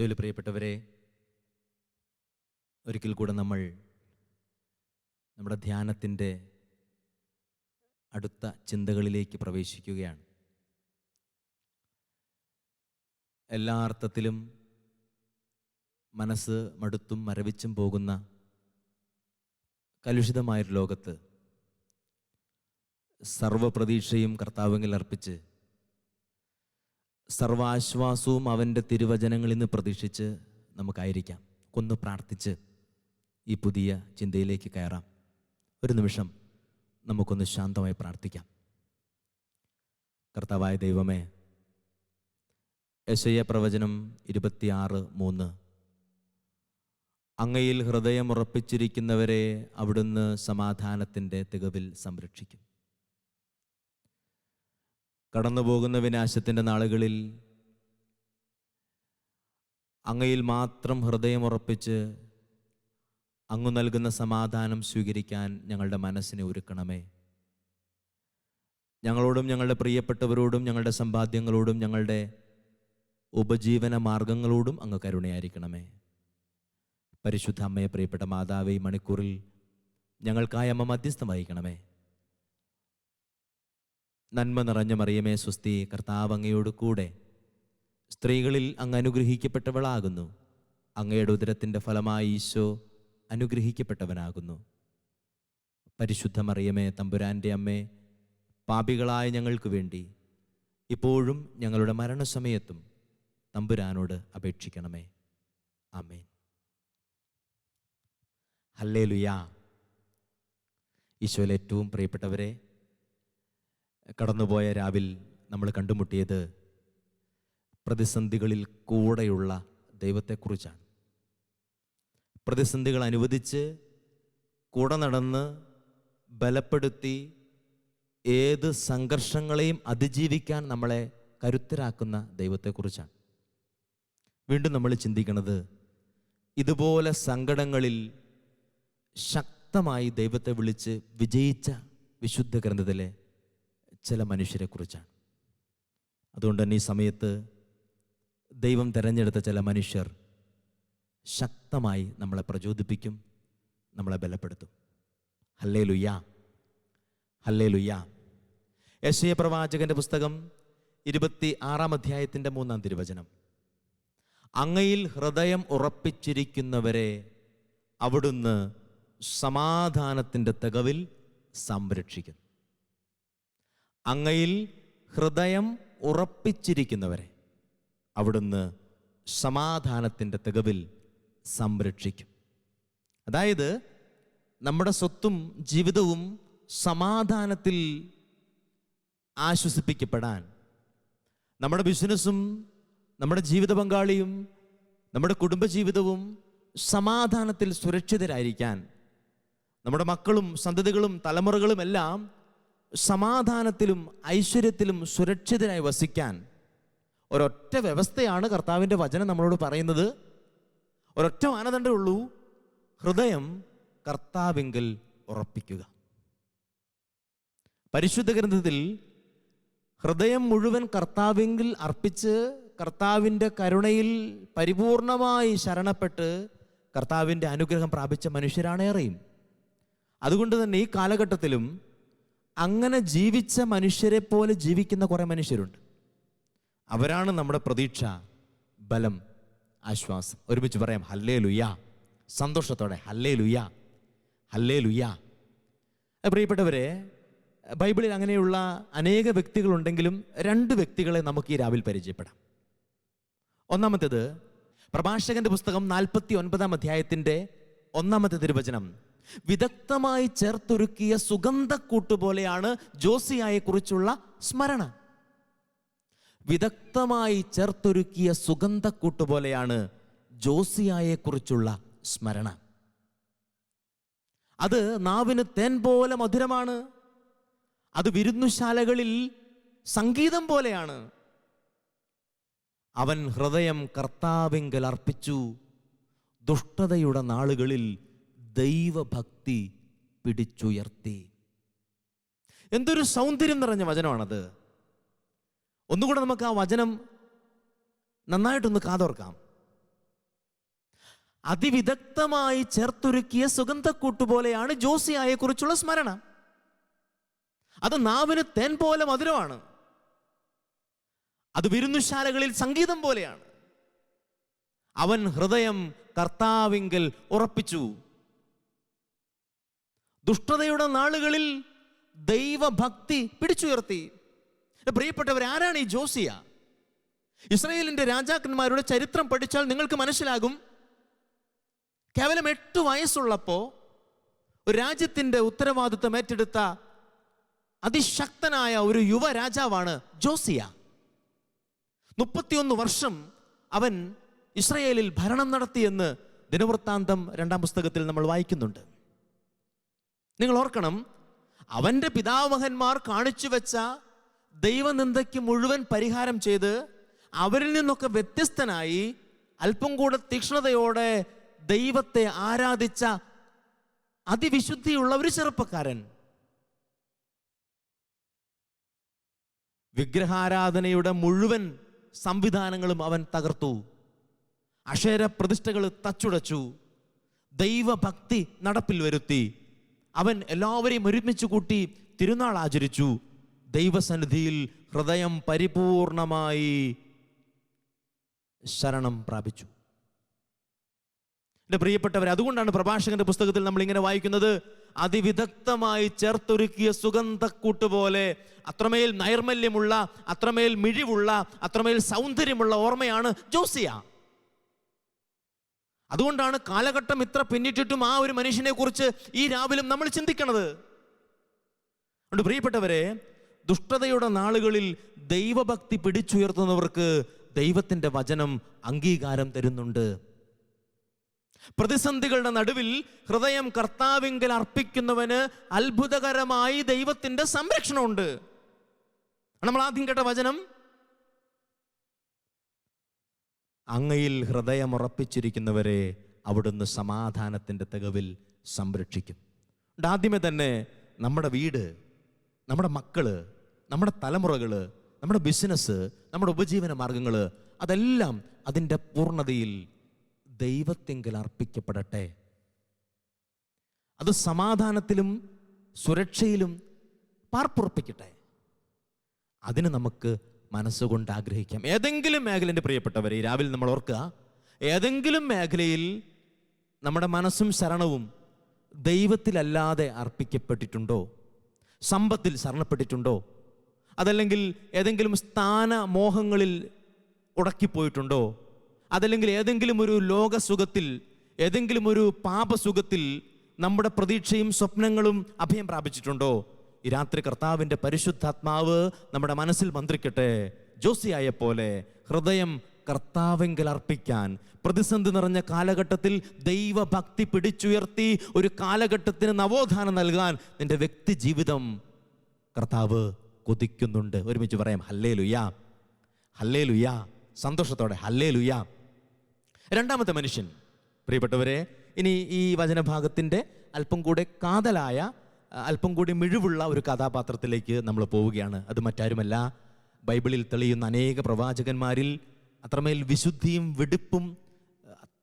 ഈശോയിൽ പ്രിയപ്പെട്ടവരെ, ഒരിക്കൽ കൂടെ നമ്മൾ നമ്മുടെ ധ്യാനത്തിൻ്റെ അടുത്ത ചിന്തകളിലേക്ക് പ്രവേശിക്കുകയാണ്. എല്ലാ അർത്ഥത്തിലും മനസ്സ് മടുത്തും മരവിച്ചും പോകുന്ന കലുഷിതമായൊരു ലോകത്ത് സർവപ്രതീക്ഷയും കർത്താവിൽ അർപ്പിച്ച് സർവാശ്വാസവും അവൻ്റെ തിരുവചനങ്ങളിൽ നിന്ന് പ്രതീക്ഷിച്ച് നമുക്കായിരിക്കാം. ഒന്ന് പ്രാർത്ഥിച്ച് ഈ പുതിയ ചിന്തയിലേക്ക് കയറാം. ഒരു നിമിഷം നമുക്കൊന്ന് ശാന്തമായി പ്രാർത്ഥിക്കാം. കർത്താവായ ദൈവമേ, യെശയ്യാ പ്രവചനം 26:3, അങ്ങയിൽ ഹൃദയമുറപ്പിച്ചിരിക്കുന്നവരെ അവിടുന്ന് സമാധാനത്തിൻ്റെ തികവിൽ സംരക്ഷിക്കും. കടന്നുപോകുന്ന വിനാശത്തിൻ്റെ നാളുകളിൽ അങ്ങയിൽ മാത്രം ഹൃദയമുറപ്പിച്ച് അങ്ങ് നൽകുന്ന സമാധാനം സ്വീകരിക്കാൻ ഞങ്ങളുടെ മനസ്സിനെ ഒരുക്കണമേ. ഞങ്ങളോടും ഞങ്ങളുടെ പ്രിയപ്പെട്ടവരോടും ഞങ്ങളുടെ സമ്പാദ്യങ്ങളോടും ഞങ്ങളുടെ ഉപജീവന മാർഗങ്ങളോടും അങ്ങ് കരുണയായിരിക്കണമേ. പരിശുദ്ധ അമ്മയെ, പ്രിയപ്പെട്ട മാതാവേ, ഈ മണിക്കൂറിൽ ഞങ്ങൾക്കായി അമ്മ മധ്യസ്ഥം വഹിക്കണമേ. നന്മ നിറഞ്ഞ മറിയമേ സ്വസ്തി, കർത്താവ് അങ്ങയോട് കൂടെ സ്ത്രീകളിൽ അങ്ങ് അനുഗ്രഹിക്കപ്പെട്ടവളാകുന്നു. അങ്ങയുടെ ഉദരത്തിൻ്റെ ഫലമായി ഈശോ അനുഗ്രഹിക്കപ്പെട്ടവനാകുന്നു. പരിശുദ്ധ മറിയമേ, തമ്പുരാൻ്റെ അമ്മേ, പാപികളായ ഞങ്ങൾക്ക് വേണ്ടി ഇപ്പോഴും ഞങ്ങളുടെ മരണസമയത്തും തമ്പുരാനോട് അപേക്ഷിക്കണമേ. ആമേൻ. ഹല്ലേലൂയാ. ഈശോയിലെ ഏറ്റവും പ്രിയപ്പെട്ടവരെ, കടന്നുപോയ രാവിൽ നമ്മൾ കണ്ടുമുട്ടിയത് പ്രതിസന്ധികളിൽ കൂടെയുള്ള ദൈവത്തെക്കുറിച്ചാണ്. പ്രതിസന്ധികൾ അനുവദിച്ച് കൂടെ നടന്ന് ബലപ്പെടുത്തി ഏത് സംഘർഷങ്ങളെയും അതിജീവിക്കാൻ നമ്മളെ കരുത്തരാക്കുന്ന ദൈവത്തെക്കുറിച്ചാണ്. വീണ്ടും നമ്മൾ ചിന്തിക്കുന്നത് ഇതുപോലെ സങ്കടങ്ങളിൽ ശക്തമായി ദൈവത്തെ വിളിച്ച് വിജയിച്ച വിശുദ്ധ ഗ്രന്ഥത്തിലെ ചില മനുഷ്യരെക്കുറിച്ചാണ്. അതുകൊണ്ട് തന്നെ ഈ സമയത്ത് ദൈവം തിരഞ്ഞെടുത്ത ചില മനുഷ്യർ ശക്തമായി നമ്മളെ പ്രചോദിപ്പിക്കും, നമ്മളെ ബലപ്പെടുത്തും. ഹല്ലേലൂയാ, ഹല്ലേലൂയാ. യെശയ്യാ പ്രവാചകന്റെ പുസ്തകം 26-ാം അധ്യായത്തിൻ്റെ 3-ാം തിരുവചനം, അങ്ങയിൽ ഹൃദയം ഉറപ്പിച്ചിരിക്കുന്നവരെ അവിടുന്ന് സമാധാനത്തിൻ്റെ തികവിൽ സംരക്ഷിക്കുന്നു. അങ്ങയിൽ ഹൃദയം ഉറപ്പിച്ചിരിക്കുന്നവരെ അവിടുന്ന് സമാധാനത്തിൻ്റെ തികവിൽ സംരക്ഷിക്കും. അതായത് നമ്മുടെ സ്വത്തും ജീവിതവും സമാധാനത്തിൽ ആശ്വസിപ്പിക്കപ്പെടാൻ, നമ്മുടെ ബിസിനസ്സും നമ്മുടെ ജീവിത പങ്കാളിയും നമ്മുടെ കുടുംബജീവിതവും സമാധാനത്തിൽ സുരക്ഷിതരായിരിക്കാൻ, നമ്മുടെ മക്കളും സന്തതികളും തലമുറകളും എല്ലാം സമാധാനത്തിലും ഐശ്വര്യത്തിലും സുരക്ഷിതരായി വസിക്കാൻ ഒരൊറ്റ വ്യവസ്ഥയാണ് കർത്താവിൻ്റെ വചനം നമ്മളോട് പറയുന്നത്. ഒരൊറ്റ മാനദണ്ഡമേ ഉള്ളൂ: ഹൃദയം കർത്താവിങ്കൽ ഉറപ്പിക്കുക. പരിശുദ്ധ ഗ്രന്ഥത്തിൽ ഹൃദയം മുഴുവൻ കർത്താവിങ്കിൽ അർപ്പിച്ച് കർത്താവിൻ്റെ കരുണയിൽ പരിപൂർണമായി ശരണപ്പെട്ട് കർത്താവിൻ്റെ അനുഗ്രഹം പ്രാപിച്ച മനുഷ്യരാണ് ഏറെയും. അതുകൊണ്ട് തന്നെ ഈ കാലഘട്ടത്തിലും അങ്ങനെ ജീവിച്ച മനുഷ്യരെ പോലെ ജീവിക്കുന്ന കുറേ മനുഷ്യരുണ്ട്. അവരാണ് നമ്മുടെ പ്രതീക്ഷ, ബലം, ആശ്വാസം. ഒരുമിച്ച് പറയാം ഹല്ലേലൂയാ, സന്തോഷത്തോടെ ഹല്ലേലൂയാ, ഹല്ലേലൂയാ. പ്രിയപ്പെട്ടവരെ, ബൈബിളിൽ അങ്ങനെയുള്ള അനേക വ്യക്തികളുണ്ടെങ്കിലും 2 വ്യക്തികളെ നമുക്ക് ഈ രാവിലെ പരിചയപ്പെടാം. ഒന്നാമത്തേത് പ്രഭാഷകന്റെ പുസ്തകം 49-ാം അധ്യായത്തിൻ്റെ 1-ാമത്തെ തിരുവചനം, വിദഗ്ധമായി ചേർത്തൊരുക്കിയ സുഗന്ധക്കൂട്ടുപോലെയാണ് ജോസിയായെക്കുറിച്ചുള്ള സ്മരണ. വിദഗ്ധമായി ചേർത്തൊരുക്കിയ സുഗന്ധക്കൂട്ടുപോലെയാണ് ജോസിയായെക്കുറിച്ചുള്ള സ്മരണ. അത് നാവിന് തേൻ പോലെ മധുരമാണ്. അത് വിരുന്നുശാലകളിൽ സംഗീതം പോലെയാണ്. അവൻ ഹൃദയം കർത്താവിങ്കൽ അർപ്പിച്ചു, ദുഷ്ടതയുടെ നാളുകളിൽ ദൈവഭക്തി പിടിച്ചുയർത്തി. എന്തൊരു സൗന്ദര്യം നിറഞ്ഞ വചനമാണത്. ഒന്നുകൂടെ നമുക്ക് ആ വചനം നന്നായിട്ടൊന്ന് കാതോർക്കാം. അതിവിദഗ്ധമായി ചേർത്തൊരുക്കിയ സുഗന്ധക്കൂട്ട് പോലെയാണ് ജോസിയായെ കുറിച്ചുള്ള സ്മരണ. അത് നാവിന് തേൻ പോലെ മധുരമാണ്. അത് വിരുന്നുശാലകളിൽ സംഗീതം പോലെയാണ്. അവൻ ഹൃദയം കർത്താവിങ്കൽ ഉറപ്പിച്ചു. ദുഷ്ടതയുടെ നാളുകളിൽ ദൈവഭക്തി പിടിച്ചുയർത്തി. പ്രിയപ്പെട്ടവർ, ആരാണ് ഈ ജോസിയ? ഇസ്രായേലിന്റെ രാജാക്കന്മാരുടെ ചരിത്രം പഠിച്ചാൽ നിങ്ങൾക്ക് മനസ്സിലാകും. കേവലം 8 വയസ്സുള്ളപ്പോ ഒരു രാജ്യത്തിന്റെ ഉത്തരവാദിത്വം ഏറ്റെടുത്ത അതിശക്തനായ ഒരു യുവരാജാവാണ് ജോസിയ. 31 വർഷം അവൻ ഇസ്രായേലിൽ ഭരണം നടത്തിയെന്ന് ദിനവൃത്താന്തം 2-ാം പുസ്തകത്തിൽ നമ്മൾ വായിക്കുന്നുണ്ട്. നിങ്ങൾ ഓർക്കണം, അവന്റെ പിതാമഹന്മാർ കാണിച്ചു വെച്ച ദൈവനിന്ദയ്ക്ക് മുഴുവൻ പരിഹാരം ചെയ്ത് അവരിൽ നിന്നൊക്കെ വ്യത്യസ്തനായി അല്പം കൂടെ തീക്ഷ്ണതയോടെ ദൈവത്തെ ആരാധിച്ച അതിവിശുദ്ധിയുള്ള ഒരു ചെറുപ്പക്കാരൻ. വിഗ്രഹാരാധനയുടെ മുഴുവൻ സംവിധാനങ്ങളും അവൻ തകർത്തു. അക്ഷര പ്രതിഷ്ഠകൾ തച്ചുടച്ചു. ദൈവഭക്തി നടപ്പിൽ വരുത്തി. അവൻ എല്ലാവരെയും ഒരുമിച്ച് കൂട്ടി തിരുനാൾ ആചരിച്ചു. ദൈവസന്നിധിയിൽ ഹൃദയം പരിപൂർണമായി ശരണം പ്രാപിച്ചു. എൻ്റെ പ്രിയപ്പെട്ടവർ, അതുകൊണ്ടാണ് പ്രഭാഷകന്റെ പുസ്തകത്തിൽ നമ്മൾ ഇങ്ങനെ വായിക്കുന്നത്, അതിവിദഗ്ധമായി ചേർത്തൊരുക്കിയ സുഗന്ധക്കൂട്ട് പോലെ. അത്രമേൽ നൈർമല്യമുള്ള, അത്രമേൽ മിഴിവുള്ള, അത്രമേൽ സൗന്ദര്യമുള്ള ഓർമ്മയാണ് ജോസിയ. അതുകൊണ്ടാണ് കാലഘട്ടം ഇത്ര പിന്നിട്ടിട്ടും ആ ഒരു മനുഷ്യനെ കുറിച്ച് ഈ രാവിലും നമ്മൾ ചിന്തിക്കണത്. അതുകൊണ്ട് പ്രിയപ്പെട്ടവരെ, ദുഷ്ടതയുടെ നാളുകളിൽ ദൈവഭക്തി പിടിച്ചുയർത്തുന്നവർക്ക് ദൈവത്തിന്റെ വചനം അംഗീകാരം തരുന്നുണ്ട്. പ്രതിസന്ധികളുടെ നടുവിൽ ഹൃദയം കർത്താവിങ്കൽ അർപ്പിക്കുന്നവന് അത്ഭുതകരമായി ദൈവത്തിന്റെ സംരക്ഷണമുണ്ട്. നമ്മൾ ആദ്യം കേട്ട വചനം, അങ്ങയിൽ ഹൃദയമുറപ്പിച്ചിരിക്കുന്നവരെ അവിടുന്ന് സമാധാനത്തിന്റെ തികവിൽ സംരക്ഷിക്കും. ആദ്യമേ തന്നെ നമ്മുടെ വീട്, നമ്മുടെ മക്കള്, നമ്മുടെ തലമുറകള്, നമ്മുടെ ബിസിനസ്, നമ്മുടെ ഉപജീവന മാർഗങ്ങള്, അതെല്ലാം അതിൻ്റെ പൂർണ്ണതയിൽ ദൈവത്തിങ്കൽ അർപ്പിക്കപ്പെടട്ടെ. അത് സമാധാനത്തിലും സുരക്ഷയിലും പാർപ്പുറപ്പിക്കട്ടെ. അതിന് നമുക്ക് മനസ്സുകൊണ്ട് ആഗ്രഹിക്കാം. ഏതെങ്കിലും മേഖല, എൻ്റെ പ്രിയപ്പെട്ടവരെ, രാവിലെ നമ്മൾ ഓർക്കുക, ഏതെങ്കിലും മേഖലയിൽ നമ്മുടെ മനസ്സും ശരണവും ദൈവത്തിലല്ലാതെ അർപ്പിക്കപ്പെട്ടിട്ടുണ്ടോ? സമ്പത്തിൽ ശരണപ്പെട്ടിട്ടുണ്ടോ? അതല്ലെങ്കിൽ ഏതെങ്കിലും സ്ഥാനമോഹങ്ങളിൽ ഉടക്കിപ്പോയിട്ടുണ്ടോ? അതല്ലെങ്കിൽ ഏതെങ്കിലും ഒരു ലോകസുഖത്തിൽ, ഏതെങ്കിലും ഒരു പാപസുഖത്തിൽ നമ്മുടെ പ്രതീക്ഷയും സ്വപ്നങ്ങളും അഭയം പ്രാപിച്ചിട്ടുണ്ടോ? ഈ രാത്രി കർത്താവിൻ്റെ പരിശുദ്ധാത്മാവ് നമ്മുടെ മനസ്സിൽ മന്ത്രിക്കട്ടെ. ജോസിയായ പോലെ ഹൃദയം കർത്താവെങ്കിൽ അർപ്പിക്കാൻ, പ്രതിസന്ധി നിറഞ്ഞ കാലഘട്ടത്തിൽ ദൈവഭക്തി പിടിച്ചുയർത്തി ഒരു കാലഘട്ടത്തിന് നവോത്ഥാനം നൽകാൻ നിന്റെ വ്യക്തി ജീവിതം കർത്താവ് കൊതിക്കുന്നുണ്ട്. ഒരുമിച്ച് പറയാം, ഹല്ലേലൂയാ, ഹല്ലേലൂയാ. സന്തോഷത്തോടെ ഹല്ലേലൂയാ. രണ്ടാമത്തെ മനുഷ്യൻ, പ്രിയപ്പെട്ടവരെ, ഇനി ഈ വചനഭാഗത്തിൻ്റെ അല്പം കൂടെ കാതലായ, അല്പം കൂടി മിഴിവുള്ള ഒരു കഥാപാത്രത്തിലേക്ക് നമ്മൾ പോവുകയാണ്. അത് മറ്റാരുമല്ല, ബൈബിളിൽ തെളിയുന്ന അനേക പ്രവാചകന്മാരിൽ അത്രമേൽ വിശുദ്ധിയും വെടിപ്പും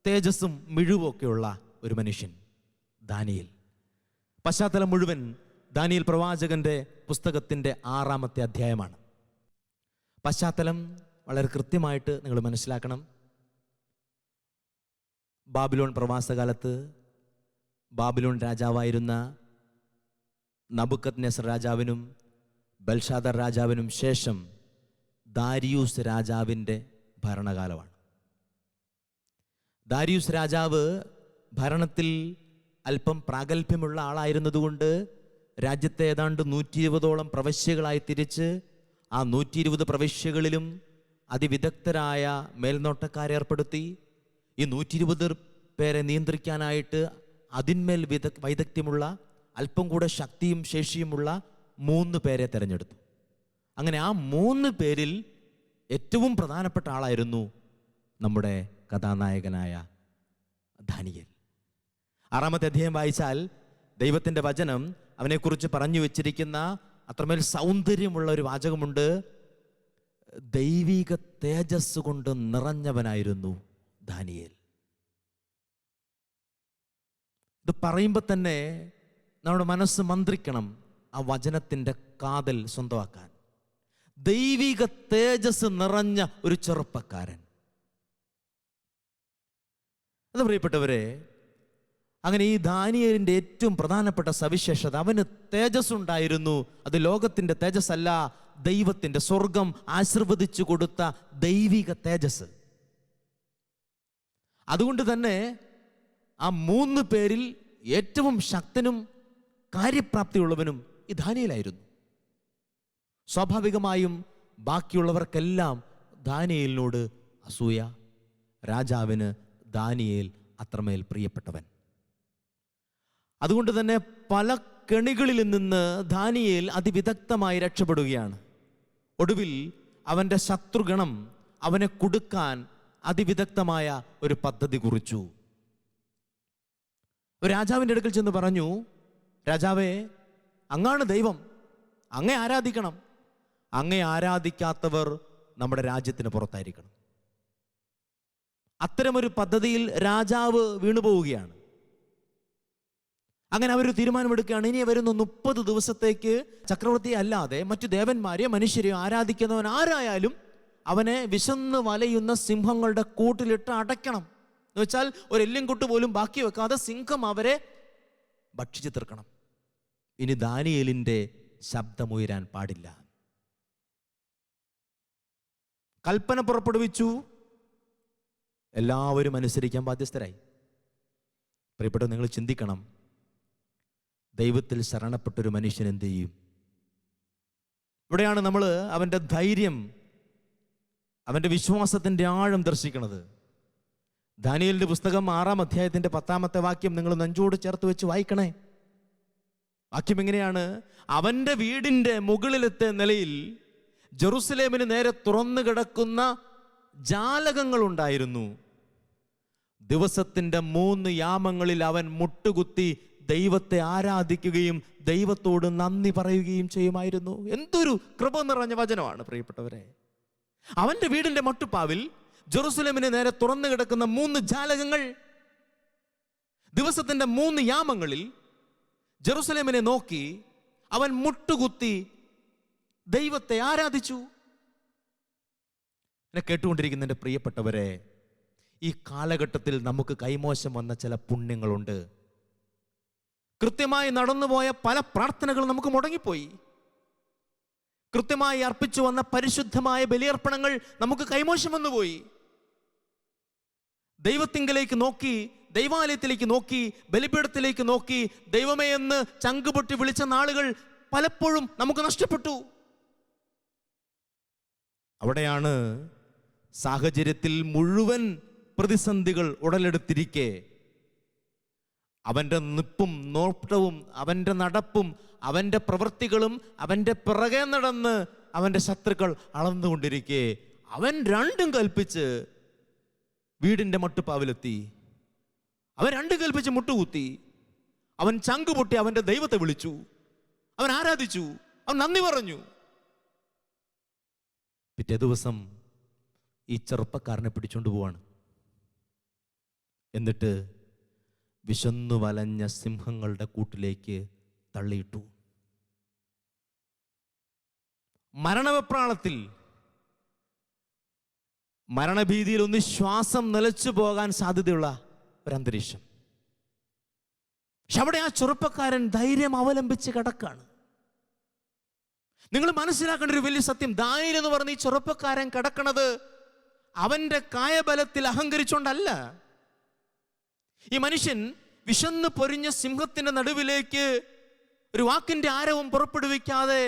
തേജസ്സും മിഴിവൊക്കെയുള്ള ഒരു മനുഷ്യൻ, ദാനിയേൽ. പശ്ചാത്തലം മുഴുവൻ ദാനിയേൽ പ്രവാചകന്റെ പുസ്തകത്തിൻ്റെ 6-ാമത്തെ അധ്യായമാണ്. പശ്ചാത്തലം വളരെ കൃത്യമായിട്ട് നിങ്ങൾ മനസ്സിലാക്കണം. ബാബിലോൺ പ്രവാസകാലത്ത് ബാബിലോൺ രാജാവായിരുന്ന നബുക്കദ്നെസർ രാജാവിനും ബൽഷാദർ രാജാവിനും ശേഷം ദാരിയൂസ് രാജാവിൻ്റെ ഭരണകാലമാണ്. ദാരിയൂസ് രാജാവ് ഭരണത്തിൽ അല്പം പ്രാഗൽഭ്യമുള്ള ആളായിരുന്നതുകൊണ്ട് രാജ്യത്തെ ഏതാണ്ട് 120ഓളം പ്രവിശ്യകളായി തിരിച്ച് ആ 120 പ്രവിശ്യകളിലും അതിവിദഗ്ധരായ മേൽനോട്ടക്കാരെ ഏർപ്പെടുത്തി. ഈ 120 പേരെ നിയന്ത്രിക്കാനായിട്ട് അതിന്മേൽ വൈദഗ്ധ്യമുള്ള, അല്പം കൂടെ ശക്തിയും ശേഷിയുമുള്ള 3 പേരെ തിരഞ്ഞെടുത്തു. അങ്ങനെ ആ 3 പേരിൽ ഏറ്റവും പ്രധാനപ്പെട്ട ആളായിരുന്നു നമ്മുടെ കഥാനായകനായ ദാനിയേൽ. 6-ാമത്തെ അധ്യായം വായിച്ചാൽ ദൈവത്തിൻ്റെ വചനം അവനെക്കുറിച്ച് പറഞ്ഞു വെച്ചിരിക്കുന്ന അത്രമേൽ സൗന്ദര്യമുള്ള ഒരു വാചകമുണ്ട്. ദൈവിക തേജസ് കൊണ്ട് നിറഞ്ഞവനായിരുന്നു ദാനിയേൽ. ഇത് പറയുമ്പോൾ തന്നെ നമ്മുടെ മനസ്സ് മന്ത്രിക്കണം ആ വചനത്തിൻ്റെ കാതൽ സ്വന്തമാക്കാൻ. ദൈവിക തേജസ് നിറഞ്ഞ ഒരു ചെറുപ്പക്കാരൻ. അത് പ്രിയപ്പെട്ടവരെ, അങ്ങനെ ഈ ദാനിയേലിൻ്റെ ഏറ്റവും പ്രധാനപ്പെട്ട സവിശേഷത, അവന് തേജസ് ഉണ്ടായിരുന്നു. അത് ലോകത്തിൻ്റെ തേജസ്സല്ല, ദൈവത്തിൻ്റെ, സ്വർഗം ആശീർവദിച്ചു കൊടുത്ത ദൈവിക തേജസ്. അതുകൊണ്ട് തന്നെ ആ 3 പേരിൽ ഏറ്റവും ശക്തനും കാര്യപ്രാപ്തിയുള്ളവനും ഈ ദാനിയേലായിരുന്നു. സ്വാഭാവികമായും ബാക്കിയുള്ളവർക്കെല്ലാം ദാനിയേലിനോട് അസൂയ. രാജാവിന് ദാനിയേൽ അത്രമേൽ പ്രിയപ്പെട്ടവൻ. അതുകൊണ്ട് തന്നെ പല കെണികളിൽ നിന്ന് ദാനിയേൽ അതിവിദഗ്ധമായി രക്ഷപ്പെടുകയാണ്. ഒടുവിൽ അവൻ്റെ ശത്രുഗണം അവനെ കുടുക്കാൻ അതിവിദഗ്ധമായ ഒരു പദ്ധതി കുറിച്ചു. രാജാവിൻ്റെ അടുക്കൽ ചെന്ന് പറഞ്ഞു, രാജാവേ, അങ്ങാണ് ദൈവം, അങ്ങേ ആരാധിക്കണം. അങ്ങേ ആരാധിക്കാത്തവർ നമ്മുടെ രാജ്യത്തിന് പുറത്തായിരിക്കണം. അത്തരമൊരു പദ്ധതിയിൽ രാജാവ് വീണുപോവുകയാണ്. അങ്ങനെ അവർ തീരുമാനമെടുക്കുകയാണ്, ഇനി വരുന്ന 30 ദിവസത്തേക്ക് ചക്രവർത്തിയെ അല്ലാതെ മറ്റു ദേവന്മാരെയോ മനുഷ്യരെയോ ആരാധിക്കുന്നവൻ ആരായാലും അവനെ വിശന്ന് വലയുന്ന സിംഹങ്ങളുടെ കൂട്ടിലിട്ട് അടയ്ക്കണം. എന്ന് വെച്ചാൽ ഒരു എല്ലിൻകുട്ട് പോലും ബാക്കി വെക്കാതെ സിംഹം അവരെ ഭക്ഷിച്ചു തീർക്കണം. ഇനി ദാനിയേലിൻ്റെ ശബ്ദമുയരാൻ പാടില്ല. കൽപ്പന പുറപ്പെടുവിച്ചു. എല്ലാവരും അനുസരിക്കാൻ ബാധ്യസ്ഥരായി. പ്രിയപ്പെട്ട, നിങ്ങൾ ചിന്തിക്കണം, ദൈവത്തിൽ ശരണപ്പെട്ടൊരു മനുഷ്യൻ എന്ത് ചെയ്യും? ഇവിടെയാണ് നമ്മൾ അവൻ്റെ ധൈര്യം, അവൻ്റെ വിശ്വാസത്തിൻ്റെ ആഴം ദർശിക്കുന്നത്. ദാനിയേലിൻ്റെ പുസ്തകം 6-ാം അധ്യായത്തിൻ്റെ 10-ാമത്തെ വാക്യം നിങ്ങൾ നെഞ്ചോട് ചേർത്ത് വെച്ച് വായിക്കണേ. വാക്യം എങ്ങനെയാണ്? അവൻ്റെ വീടിൻ്റെ മുകളിലത്തെ നിലയിൽ ജെറുസലേമിന് നേരെ തുറന്നു കിടക്കുന്ന ജാലകങ്ങളുണ്ടായിരുന്നു. ദിവസത്തിൻ്റെ 3 യാമങ്ങളിൽ അവൻ മുട്ടുകുത്തി ദൈവത്തെ ആരാധിക്കുകയും ദൈവത്തോട് നന്ദി പറയുകയും ചെയ്യുമായിരുന്നു. എന്തൊരു കൃപ നിറഞ്ഞ വചനമാണ് പ്രിയപ്പെട്ടവരെ. അവൻ്റെ വീടിൻ്റെ മട്ടുപ്പാവിൽ ജെറുസലേമിന് നേരെ തുറന്നു കിടക്കുന്ന 3 ജാലകങ്ങൾ. ദിവസത്തിൻ്റെ 3 യാമങ്ങളിൽ ജെറുസലേമിനെ നോക്കി അവൻ മുട്ടുകുത്തി ദൈവത്തെ ആരാധിച്ചു. എന്നെ കേട്ടുകൊണ്ടിരിക്കുന്ന എൻ്റെ പ്രിയപ്പെട്ടവരെ, ഈ കാലഘട്ടത്തിൽ നമുക്ക് കൈമോശം വന്ന ചില പുണ്യങ്ങളുണ്ട്. കൃത്യമായി നടന്നുപോയ പല പ്രാർത്ഥനകൾ നമുക്ക് മുടങ്ങിപ്പോയി. കൃത്യമായി അർപ്പിച്ചു വന്ന പരിശുദ്ധമായ ബലിയർപ്പണങ്ങൾ നമുക്ക് കൈമോശം വന്നുപോയി. ദൈവത്തിങ്കലേക്ക് നോക്കി, ദൈവാലയത്തിലേക്ക് നോക്കി, ബലിപീഠത്തിലേക്ക് നോക്കി ദൈവമേ എന്ന് ചങ്കുപൊട്ടി വിളിച്ച നാളുകൾ പലപ്പോഴും നമുക്ക് നഷ്ടപ്പെട്ടു. അവിടെയാണ് സാഹചര്യത്തിൽ മുഴുവൻ പ്രതിസന്ധികൾ ഉടലെടുത്തിരിക്കെ അവൻ്റെ നിപ്പും നോട്ടവും അവൻ്റെ നടപ്പും അവൻ്റെ പ്രവൃത്തികളും അവൻ്റെ പിറകെ നടന്ന് അവൻ്റെ ശത്രുക്കൾ അളന്നുകൊണ്ടിരിക്കെ അവൻ 2 കൽപ്പിച്ച് വീടിൻ്റെ മട്ടുപ്പാവിലെത്തി. അവൻ 2 കൽപ്പിച്ച് മുട്ടുകുത്തി. അവൻ ചങ്കുപൊട്ടി അവൻ്റെ ദൈവത്തെ വിളിച്ചു. അവൻ ആരാധിച്ചു. അവൻ നന്ദി പറഞ്ഞു. പിറ്റേ ദിവസം ഈ ചെറുപ്പക്കാരനെ പിടിച്ചുകൊണ്ട് പോവാണ്. എന്നിട്ട് വിശന്നു വലഞ്ഞ സിംഹങ്ങളുടെ കൂട്ടിലേക്ക് തള്ളിയിട്ടു. മരണവെപ്രാളത്തിൽ, മരണഭീതിയിൽ ഒന്ന് ശ്വാസം നിലച്ചു പോകാൻ സാധ്യതയുള്ള ഒരന്തരീക്ഷം. പക്ഷെ അവിടെ ആ ചെറുപ്പക്കാരൻ ധൈര്യം അവലംബിച്ച് കിടക്കാണ്. നിങ്ങൾ മനസ്സിലാക്കേണ്ട ഒരു വലിയ സത്യം, ദാനിയേൽ എന്ന് പറഞ്ഞ ഈ ചെറുപ്പക്കാരൻ കിടക്കണത് അവൻ്റെ കായബലത്തിൽ അഹങ്കരിച്ചുകൊണ്ടല്ല. ഈ മനുഷ്യൻ വിശന്ന് പൊരിഞ്ഞ സിംഹത്തിന്റെ നടുവിലേക്ക് ഒരു വാക്കിന്റെ ആരവം പുറപ്പെടുവിക്കാതെ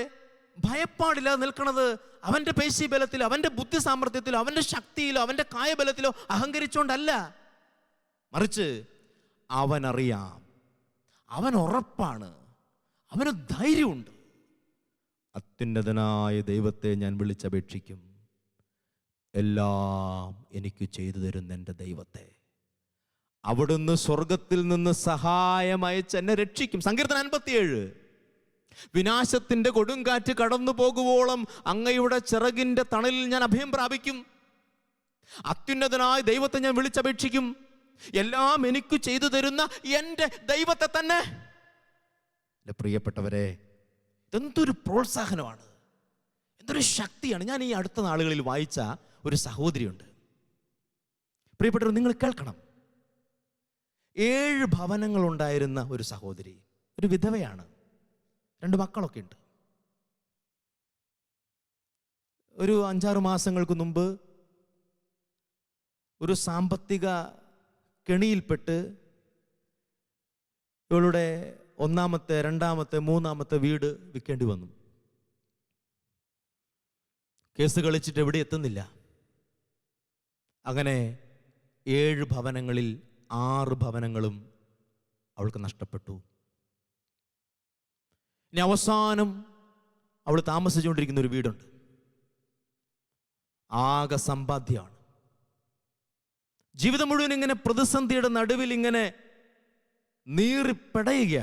ഭയപ്പാടില്ലാതെ നിൽക്കുന്നത് അവൻ്റെ പേശീബലത്തിലോ അവൻ്റെ ബുദ്ധി സാമർഥ്യത്തിലോ അവൻ്റെ ശക്തിയിലോ അവൻ്റെ കായബലത്തിലോ അഹങ്കരിച്ചുകൊണ്ടല്ല. മറിച്ച് അവനറിയാം, അവൻ ഉറപ്പാണ്, അവന് ധൈര്യമുണ്ട്. അത്യുന്നതനായ ദൈവത്തെ ഞാൻ വിളിച്ചപേക്ഷിക്കും, എല്ലാം എനിക്ക് ചെയ്തു തരുന്ന എൻ്റെ ദൈവത്തെ. അവിടുന്ന് സ്വർഗത്തിൽ നിന്ന് സഹായം അയച്ച് എന്നെ രക്ഷിക്കും. സങ്കീർത്തനം 57. വിനാശത്തിന്റെ കൊടുങ്കാറ്റ് കടന്നു പോകുവോളം അങ്ങയുടെ ചിറകിന്റെ തണലിൽ ഞാൻ അഭയം പ്രാപിക്കും. അത്യുന്നതനായ ദൈവത്തെ ഞാൻ വിളിച്ചപേക്ഷിക്കും, എല്ലാം എനിക്ക് ചെയ്തു തരുന്ന എൻ്റെ ദൈവത്തെ തന്നെ. എൻ്റെ പ്രിയപ്പെട്ടവരെ, ഇതെന്തൊരു പ്രോത്സാഹനമാണ്, എന്തൊരു ശക്തിയാണ്. ഞാൻ ഈ അടുത്ത നാളുകളിൽ വായിച്ച ഒരു സഹോദരിയുണ്ട്. പ്രിയപ്പെട്ടവർ, നിങ്ങൾ കേൾക്കണം. 7 ഭവനങ്ങളുണ്ടായിരുന്ന ഒരു സഹോദരി, ഒരു വിധവയാണ്, 2 മക്കളൊക്കെ ഉണ്ട്. ഒരു 5-6 മാസങ്ങൾക്ക് മുമ്പ് ഒരു സാമ്പത്തിക കെണിയിൽപ്പെട്ട് ഇവളുടെ 1ാമത്തെ 2ാമത്തെ 3ാമത്തെ വീട് വിൽക്കേണ്ടി വന്നു. കേസ് കളിച്ചിട്ട് എവിടെ എത്തുന്നില്ല. അങ്ങനെ 7 ഭവനങ്ങളിൽ 6 ഭവനങ്ങളും അവൾക്ക് നഷ്ടപ്പെട്ടു. ഇനി അവസാനം അവൾ താമസിച്ചുകൊണ്ടിരിക്കുന്ന ഒരു വീടുണ്ട്. ആകെ സമ്പാദ്യമാണ്. ജീവിതം മുഴുവൻ ഇങ്ങനെ പ്രതിസന്ധിയുടെ നടുവിൽ ഇങ്ങനെ നീറിപ്പടയുക.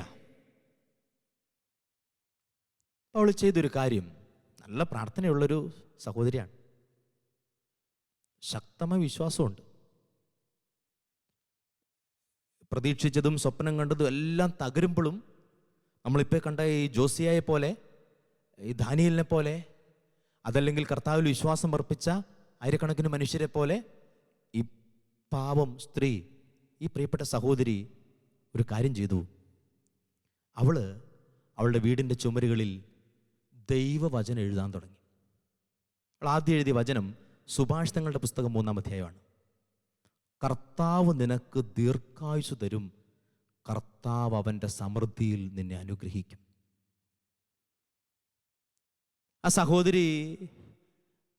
അവൾ ചെയ്തൊരു കാര്യം, നല്ല പ്രാർത്ഥനയുള്ളൊരു സഹോദരിയാണ്, ശക്തമായ വിശ്വാസമുണ്ട്. പ്രതീക്ഷിച്ചതും സ്വപ്നം കണ്ടതും എല്ലാം തകരുമ്പോഴും നമ്മളിപ്പോൾ കണ്ട ഈ ജോസിയായെ പോലെ, ഈ ദാനിയേലിനെ പോലെ, അതല്ലെങ്കിൽ കർത്താവിൽ വിശ്വാസം അർപ്പിച്ച ആയിരക്കണക്കിന് മനുഷ്യരെ പോലെ ഈ പാവം സ്ത്രീ, ഈ പ്രിയപ്പെട്ട സഹോദരി ഒരു കാര്യം ചെയ്തു. അവളുടെ വീടിൻ്റെ ചുമരുകളിൽ ദൈവവചനം എഴുതാൻ തുടങ്ങി. അവൾ ആദ്യം എഴുതിയ വചനം സുഭാഷിതങ്ങളുടെ പുസ്തകം 3-ാം അധ്യായമാണ്. കർത്താവ് നിനക്ക് ദീർഘായുസ്സു തരും, കർത്താവ് അവൻ്റെ സമൃദ്ധിയിൽ നിന്നെ അനുഗ്രഹിക്കും. ആ സഹോദരി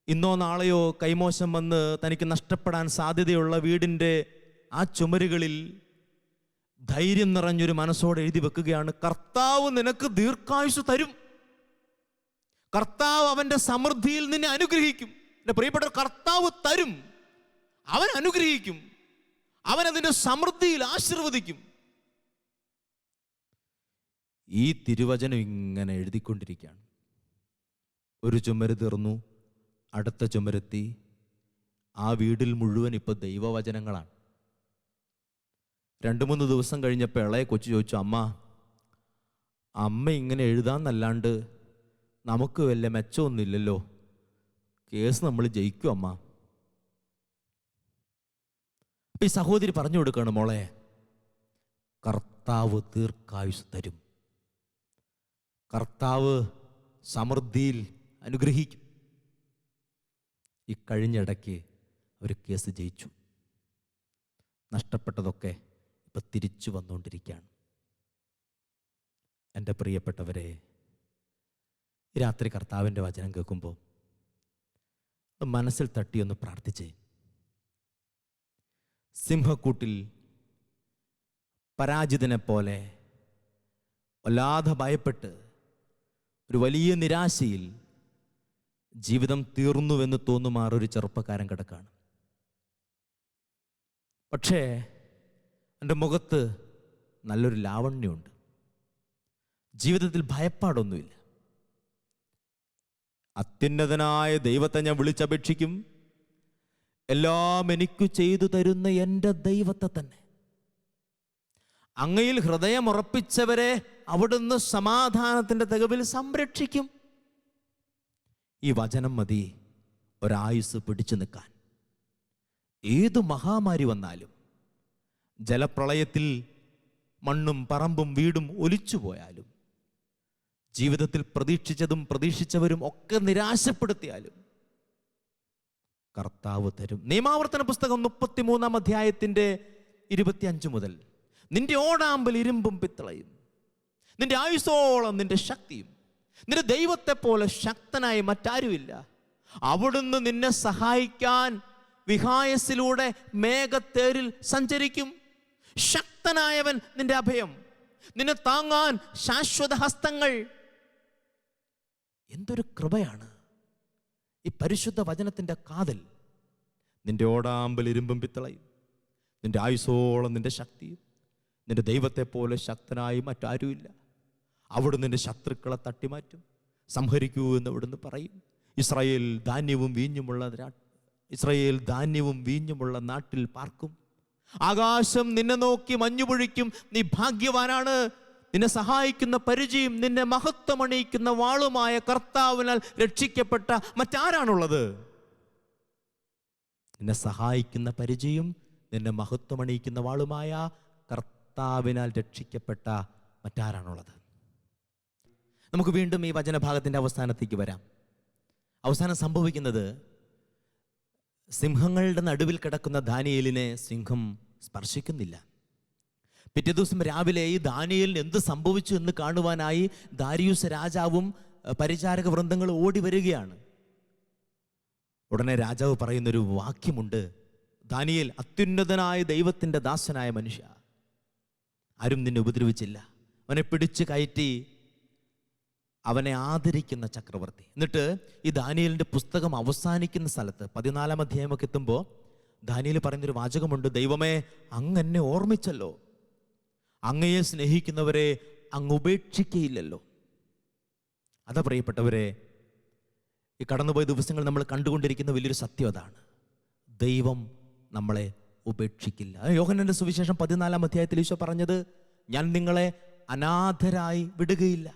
ഇന്നോ നാളെയോ കൈമോശം വന്ന് തനിക്ക് നഷ്ടപ്പെടാൻ സാധ്യതയുള്ള വീടിൻ്റെ ആ ചുമരുകളിൽ ധൈര്യം നിറഞ്ഞൊരു മനസ്സോടെ എഴുതി വെക്കുകയാണ്, കർത്താവ് നിനക്ക് ദീർഘായുസ്സു തരും, കർത്താവ് അവൻ്റെ സമൃദ്ധിയിൽ നിന്നെ അനുഗ്രഹിക്കും. എൻ്റെ പ്രിയപ്പെട്ട, കർത്താവ് തരും, അവൻ അനുഗ്രഹിക്കും, അവൻ അതിൻ്റെ സമൃദ്ധിയിൽ ആശീർവദിക്കും. ഈ തിരുവചനം ഇങ്ങനെ എഴുതിക്കൊണ്ടിരിക്കുകയാണ്. ഒരു ചുമര് തീർന്നു, അടുത്ത ചുമരെത്തി. ആ വീടിൽ മുഴുവൻ ഇപ്പോൾ ദൈവവചനങ്ങളാണ്. 2-3 ദിവസം കഴിഞ്ഞപ്പോൾ ഇളയ കൊച്ചു ചോദിച്ചു, അമ്മ ഇങ്ങനെ എഴുതാന്നല്ലാണ്ട് നമുക്ക് വല്ല മെച്ചമൊന്നുമില്ലല്ലോ, കേസ് നമ്മൾ ജയിക്കും അമ്മ. ഈ സഹോദരി പറഞ്ഞു കൊടുക്കുകയാണ്, മോളെ, കർത്താവ് ദീർഘായുസ്സ് തരും, കർത്താവ് സമൃദ്ധിയിൽ അനുഗ്രഹിക്കും. ഈ കഴിഞ്ഞിടയ്ക്ക് അവർ കേസ് ജയിച്ചു. നഷ്ടപ്പെട്ടതൊക്കെ ഇപ്പം തിരിച്ചു വന്നുകൊണ്ടിരിക്കുകയാണ്. എൻ്റെ പ്രിയപ്പെട്ടവരെ, രാത്രി കർത്താവിൻ്റെ വചനം കേൾക്കുമ്പോൾ മനസ്സിൽ തട്ടിയൊന്ന് പ്രാർത്ഥിച്ചേ. സിംഹക്കൂട്ടിൽ പരാജിതനെ പോലെ വല്ലാതെ ഭയപ്പെട്ട് ഒരു വലിയ നിരാശയിൽ ജീവിതം തീർന്നുവെന്ന് തോന്നുമാറൊരു ചെറുപ്പക്കാരൻ കിടക്കാണ്. പക്ഷേ എൻ്റെ മുഖത്ത് നല്ലൊരു ലാവണ്യമുണ്ട്, ജീവിതത്തിൽ ഭയപ്പാടൊന്നുമില്ല. അത്യുന്നതനായ ദൈവത്തെ ഞാൻ വിളിച്ചപേക്ഷിക്കും, എല്ലാം എനിക്ക് ചെയ്തു തരുന്ന എൻ്റെ ദൈവത്തെ തന്നെ. അങ്ങയിൽ ഹൃദയമുറപ്പിച്ചവരെ അവിടുന്ന് സമാധാനത്തിൻ്റെ തികവിൽ സംരക്ഷിക്കും. ഈ വചനം മതി ഒരായുസ് പിടിച്ചു നിൽക്കാൻ. ഏതു മഹാമാരി വന്നാലും, ജലപ്രളയത്തിൽ മണ്ണും പറമ്പും വീടും ഒലിച്ചു പോയാലും, ജീവിതത്തിൽ പ്രതീക്ഷിച്ചതും പ്രതീക്ഷിച്ചവരും ഒക്കെ നിരാശപ്പെടുത്തിയാലും കർത്താവ് തരും. നിയമാവർത്തന പുസ്തകം 33-ാം അധ്യായത്തിൻ്റെ 25 മുതൽ, നിന്റെ ഓടാമ്പൽ ഇരുമ്പും പിത്തളയും, നിന്റെ ആയുസോളം നിന്റെ ശക്തിയും, നിന്റെ ദൈവത്തെ പോലെ ശക്തനായി മറ്റാരുമില്ല. അവിടുന്ന് നിന്നെ സഹായിക്കാൻ വിഹായസിലൂടെ മേഘത്തേരിൽ സഞ്ചരിക്കും. ശക്തനായവൻ നിന്റെ അഭയം, നിന്നെ താങ്ങാൻ ശാശ്വത ഹസ്തങ്ങൾ. എന്തൊരു കൃപയാണ് ഈ പരിശുദ്ധ വചനത്തിൻ്റെ കാതൽ. നിന്റെ ഓടാമ്പൽ ഇരുമ്പും പിത്തളയും, നിന്റെ ആയുസോളം നിന്റെ ശക്തിയും, നിന്റെ ദൈവത്തെ പോലെ ശക്തനായി മറ്റാരുമില്ല. അവിടുന്ന് നിന്റെ ശത്രുക്കളെ തട്ടിമാറ്റും, സംഹരിക്കൂ എന്ന് അവിടുന്ന് പറയും. ഇസ്രായേൽ ധാന്യവും വീഞ്ഞുമുള്ള നാട്ടിൽ പാർക്കും. ആകാശം നിന്നെ നോക്കി മഞ്ഞുപൊഴിക്കും. നീ ഭാഗ്യവാനാണ്. നിന്നെ സഹായിക്കുന്ന പരിചയം, നിന്നെ മഹത്വമണിയിക്കുന്ന വാളുമായ കർത്താവിനാൽ രക്ഷിക്കപ്പെട്ട മറ്റാരാണുള്ളത്? നിന്നെ സഹായിക്കുന്ന പരിചയം, നിന്നെ മഹത്വമണിയിക്കുന്ന വാളുമായ കർത്താവിനാൽ രക്ഷിക്കപ്പെട്ട മറ്റാരാണുള്ളത്? നമുക്ക് വീണ്ടും ഈ വചനഭാഗത്തിൻ്റെ അവസാനത്തേക്ക് വരാം. അവസാനം സംഭവിക്കുന്നത്, സിംഹങ്ങളുടെ നടുവിൽ കിടക്കുന്ന ദാനിയേലിനെ സിംഹം സ്പർശിക്കുന്നില്ല. പിറ്റേ ദിവസം രാവിലെ ഈ ദാനിയേലിന് എന്ത് സംഭവിച്ചു എന്ന് കാണുവാനായി ദാരിയൂസ് രാജാവും പരിചാരക വൃന്ദങ്ങൾ ഓടി വരികയാണ്. ഉടനെ രാജാവ് പറയുന്നൊരു വാക്യമുണ്ട്, ദാനിയേൽ, അത്യുന്നതനായ ദൈവത്തിൻ്റെ ദാസനായ മനുഷ്യ, ആരും നിന്നെ ഉപദ്രവിച്ചില്ല. അവനെ പിടിച്ചു കയറ്റി അവനെ ആദരിക്കുന്ന ചക്രവർത്തി. എന്നിട്ട് ഈ ദാനിയേലിൻ്റെ പുസ്തകം അവസാനിക്കുന്ന സ്ഥലത്ത് 14-ാം അധ്യായമൊക്കെ എത്തുമ്പോൾ ദാനിയേൽ പറയുന്നൊരു വാചകമുണ്ട്, ദൈവമേ, അങ്ങ് എന്നെ ഓർമ്മിച്ചല്ലോ, അങ്ങയെ സ്നേഹിക്കുന്നവരെ അങ്ങ് ഉപേക്ഷിക്കയില്ലല്ലോ. അതാ പ്രിയപ്പെട്ടവരെ, ഈ കടന്നുപോയ ദിവസങ്ങൾ നമ്മൾ കണ്ടുകൊണ്ടിരിക്കുന്ന വലിയൊരു സത്യം അതാണ്. ദൈവം നമ്മളെ ഉപേക്ഷിക്കില്ല. യോഹന്നാന്റെ സുവിശേഷം 14-ാം അധ്യായത്തിൽ ഈശോ പറഞ്ഞത്, ഞാൻ നിങ്ങളെ അനാഥരായി വിടുകയില്ല.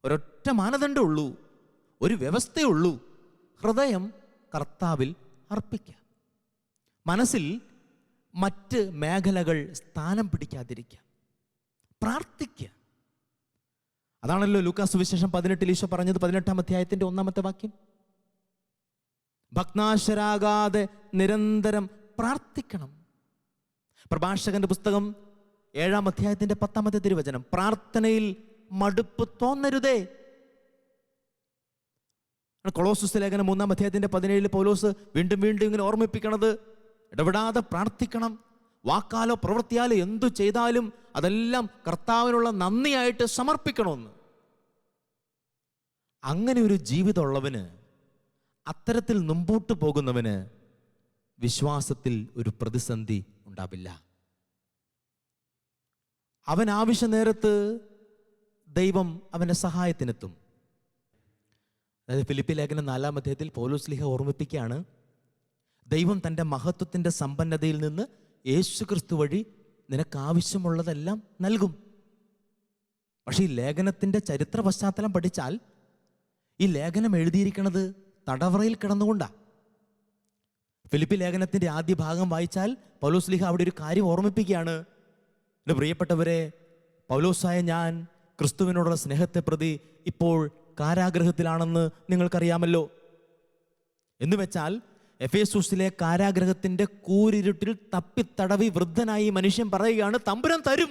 ഒരൊറ്റ മാനദണ്ഡമുള്ളൂ, ഒരു വ്യവസ്ഥയുള്ളൂ, ഹൃദയം കർത്താവിൽ അർപ്പിക്കുക. മനസ്സിൽ മറ്റ് മേഖലകൾ സ്ഥാനം പിടിക്കാതിരിക്കുക, പ്രാർത്ഥിക്കുക. അതാണല്ലോ ലൂക്കാ സുവിശേഷം 18 ഈശോ പറഞ്ഞത്, 18-ാം അധ്യായത്തിൻ്റെ 1-ാമത്തെ വാക്യം, ഭഗ്നാശരാകാതെ നിരന്തരം പ്രാർത്ഥിക്കണം. പ്രഭാഷകന്റെ പുസ്തകം 7-ാം അധ്യായത്തിൻ്റെ 10-ാമത്തെ തിരുവചനം, പ്രാർത്ഥനയിൽ മടുപ്പ് തോന്നരുതേ. കൊളോസ്സസ് ലേഖനം 3-ാം അധ്യായത്തിൻ്റെ 17 പൗലോസ് വീണ്ടും വീണ്ടും ഇങ്ങനെ ഓർമ്മിപ്പിക്കണത്, ഇടപെടാതെ പ്രാർത്ഥിക്കണം. വാക്കാലോ പ്രവൃത്തിയാലോ എന്തു ചെയ്താലും അതെല്ലാം കർത്താവിനുള്ള നന്ദിയായിട്ട് സമർപ്പിക്കണമെന്ന്. അങ്ങനെ ഒരു ജീവിതമുള്ളവന്, അത്തരത്തിൽ മുമ്പോട്ട് പോകുന്നവന് വിശ്വാസത്തിൽ ഒരു പ്രതിസന്ധി ഉണ്ടാവില്ല. അവൻ ആവശ്യ നേരത്ത് ദൈവം അവൻ്റെ സഹായത്തിനെത്തും. അതായത് ഫിലിപ്പി ലേഖനം 4-ാം അധ്യായത്തിൽ പൗലോസ് ശ്ലീഹ ഓർമ്മിപ്പിക്കുകയാണ്, ദൈവം തൻ്റെ മഹത്വത്തിൻ്റെ സമ്പന്നതയിൽ നിന്ന് യേശുക്രിസ്തു വഴി നിനക്ക് ആവശ്യമുള്ളതെല്ലാം നൽകും. പക്ഷേ ഈ ലേഖനത്തിൻ്റെ ചരിത്ര പശ്ചാത്തലം പഠിച്ചാൽ ഈ ലേഖനം എഴുതിയിരിക്കുന്നത് തടവറയിൽ കിടന്നുകൊണ്ടാണ്. ഫിലിപ്പി ലേഖനത്തിൻ്റെ ആദ്യ ഭാഗം വായിച്ചാൽ പൗലോസ് ശ്ലീഹ അവിടെ ഒരു കാര്യം ഓർമ്മിപ്പിക്കുകയാണ്, എൻ്റെ പ്രിയപ്പെട്ടവരെ, പൗലോസായ ഞാൻ ക്രിസ്തുവിനോടുള്ള സ്നേഹത്തെ പ്രതി ഇപ്പോൾ കാരാഗ്രഹത്തിലാണെന്ന് നിങ്ങൾക്കറിയാമല്ലോ. എന്ന് വെച്ചാൽ എഫേസൂസിലെ കാരാഗ്രഹത്തിൻ്റെ കൂരിരുട്ടിൽ തപ്പിത്തടവി വൃദ്ധനായി മനുഷ്യൻ പറയുകയാണ്, തമ്പുരാൻ തരും,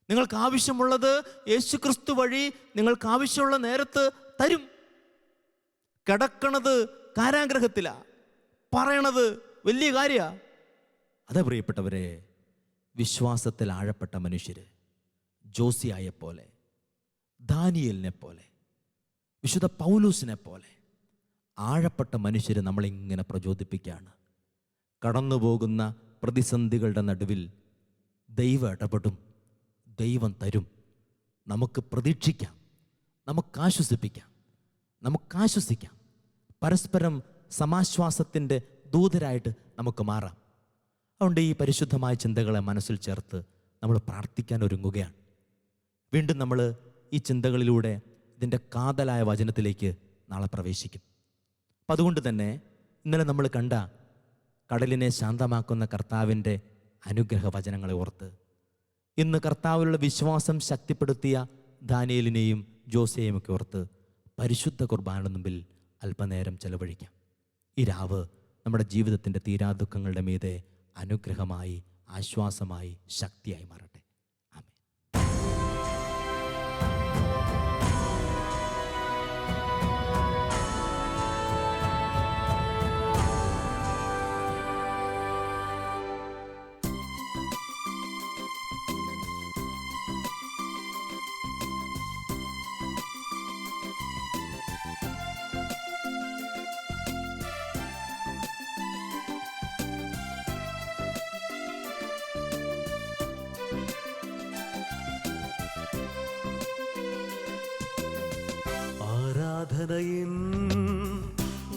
നിങ്ങൾക്ക് ആവശ്യമുള്ളത് യേശുക്രിസ്തു വഴി നിങ്ങൾക്ക് ആവശ്യമുള്ള നേരത്ത് തരും. കിടക്കണത് കാരാഗ്രഹത്തിലാ, പറയണത് വലിയ കാര്യ. അതാ പ്രിയപ്പെട്ടവരെ, വിശ്വാസത്തിൽ ആഴപ്പെട്ട മനുഷ്യര്, ജോസിയായെ പോലെ, ദാനിയേലിനെ പോലെ, വിശുദ്ധ പൗലൂസിനെ പോലെ ആഴപ്പെട്ട മനുഷ്യർ നമ്മളിങ്ങനെ പ്രചോദിപ്പിക്കുകയാണ്. കടന്നുപോകുന്ന പ്രതിസന്ധികളുടെ നടുവിൽ ദൈവം ഇടപെടും, ദൈവം തരും. നമുക്ക് പ്രതീക്ഷിക്കാം, നമുക്കാശ്വസിക്കാം, പരസ്പരം സമാശ്വാസത്തിൻ്റെ ദൂതരായിട്ട് നമുക്ക് മാറാം. അതുകൊണ്ട് ഈ പരിശുദ്ധമായ ചിന്തകളെ മനസ്സിൽ ചേർത്ത് നമ്മൾ പ്രാർത്ഥിക്കാൻ ഒരുങ്ങുകയാണ്. വീണ്ടും നമ്മൾ ഈ ചിന്തകളിലൂടെ ഇതിൻ്റെ കാതലായ വചനത്തിലേക്ക് നാളെ പ്രവേശിക്കും. അപ്പം അതുകൊണ്ട് തന്നെ ഇന്നലെ നമ്മൾ കണ്ട കടലിനെ ശാന്തമാക്കുന്ന കർത്താവിൻ്റെ അനുഗ്രഹ വചനങ്ങളെ ഓർത്ത് ഇന്ന് കർത്താവിലുള്ള വിശ്വാസം ശക്തിപ്പെടുത്തിയ ദാനിയേലിനെയും ജോസയെയും ഒക്കെ ഓർത്ത് പരിശുദ്ധ കുർബാനയുടെ മുമ്പിൽ അല്പനേരം ചെലവഴിക്കാം. ഈ രാവ് നമ്മുടെ ജീവിതത്തിൻ്റെ തീരാദുഃഖങ്ങളുടെ മീതെ അനുഗ്രഹമായി, ആശ്വാസമായി, ശക്തിയായി മാറട്ടെ. ആമേൻ. ആരാധനയിൻ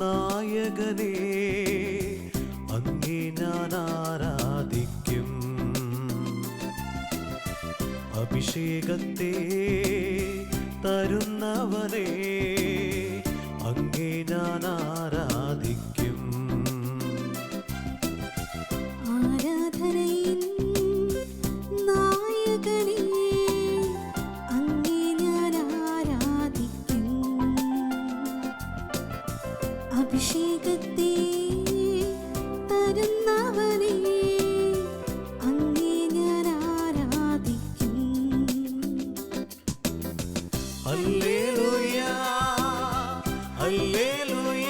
നായകനേ, അങ്ങേ ഞാൻ ആരാധിക്കും. അഭിഷേകത്തെ തരുന്നവനെ അങ്ങേ ഞാൻ ആരാധിക്കും. ആരാധനയിൻ നായകനെ അങ്ങേ ഞാൻ ആരാധിക്കും. അഭിഷേകത്തെ തരുന്നവനെ അങ്ങേ ഞാൻ ആരാധിക്കും. ഹല്ലേലൂയ ഹല്ലേലൂയ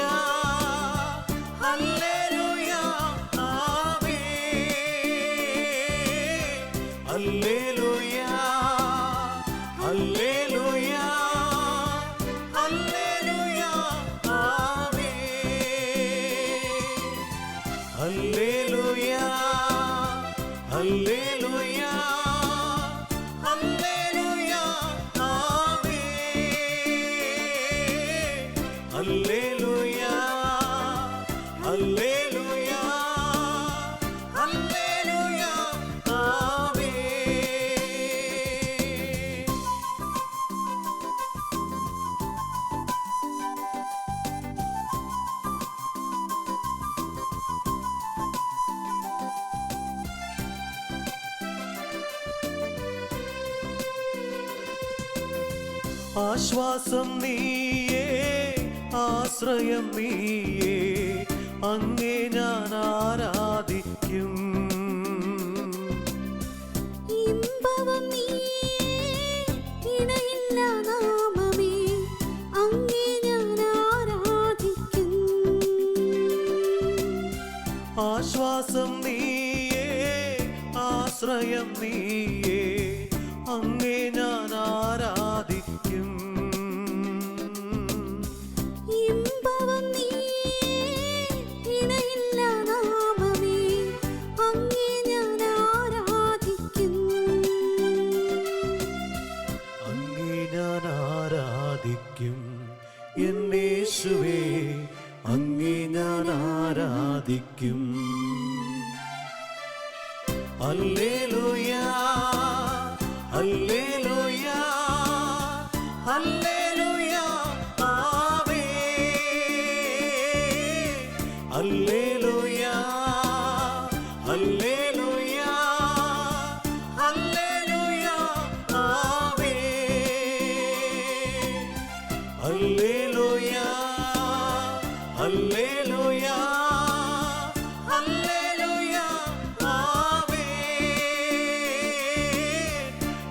ഹല്ലേലൂയ ആമേൻ. ഹല്ലേലൂയ ഹല്ലേലൂയ ഹല്ലേലൂയ ആമേൻ. ഹല്ലേലൂയ ഹല്ലേലൂയ ഹല്ലേലൂയ ആമേൻ. ഹല്ലേലൂയ ഹല്ലേലൂയ ഹല്ലേലൂയ ആമേൻ. ആശ്വാസം നീയേ, ആശ്രയം നീയേ, അങ്ങേ ഞാൻ ആരാധിക്കും. ഇമ്പവും നീയേ, ഇണയില്ല നാമമേ, അങ്ങേ ഞാൻ ആരാധിക്കും. ആശ്വാസം നീയേ, ആശ്രയം നീയേ, അങ്ങേ ഞാൻ ആരാധിക്കും. ഇമ്പവും നീയേ, ഇണയില്ല നാമമേ, അങ്ങേ ഞാൻ ആരാധിക്കും. അങ്ങേ ഞാൻ ആരാധിക്കും. എന്നേശുവേ അങ്ങേ ഞാൻ ആരാധിക്കും. ഹല്ലേലൂയ ഹല്ലേലൂയ ഹല്ലേലൂയ ആമേൻ. ഹല്ലേലൂയ ഹല്ലേലൂയ ഹല്ലേലൂയ ആമേൻ. ഹല്ലേലൂയ ഹല്ലേലൂയ ഹല്ലേലൂയ ആമേൻ.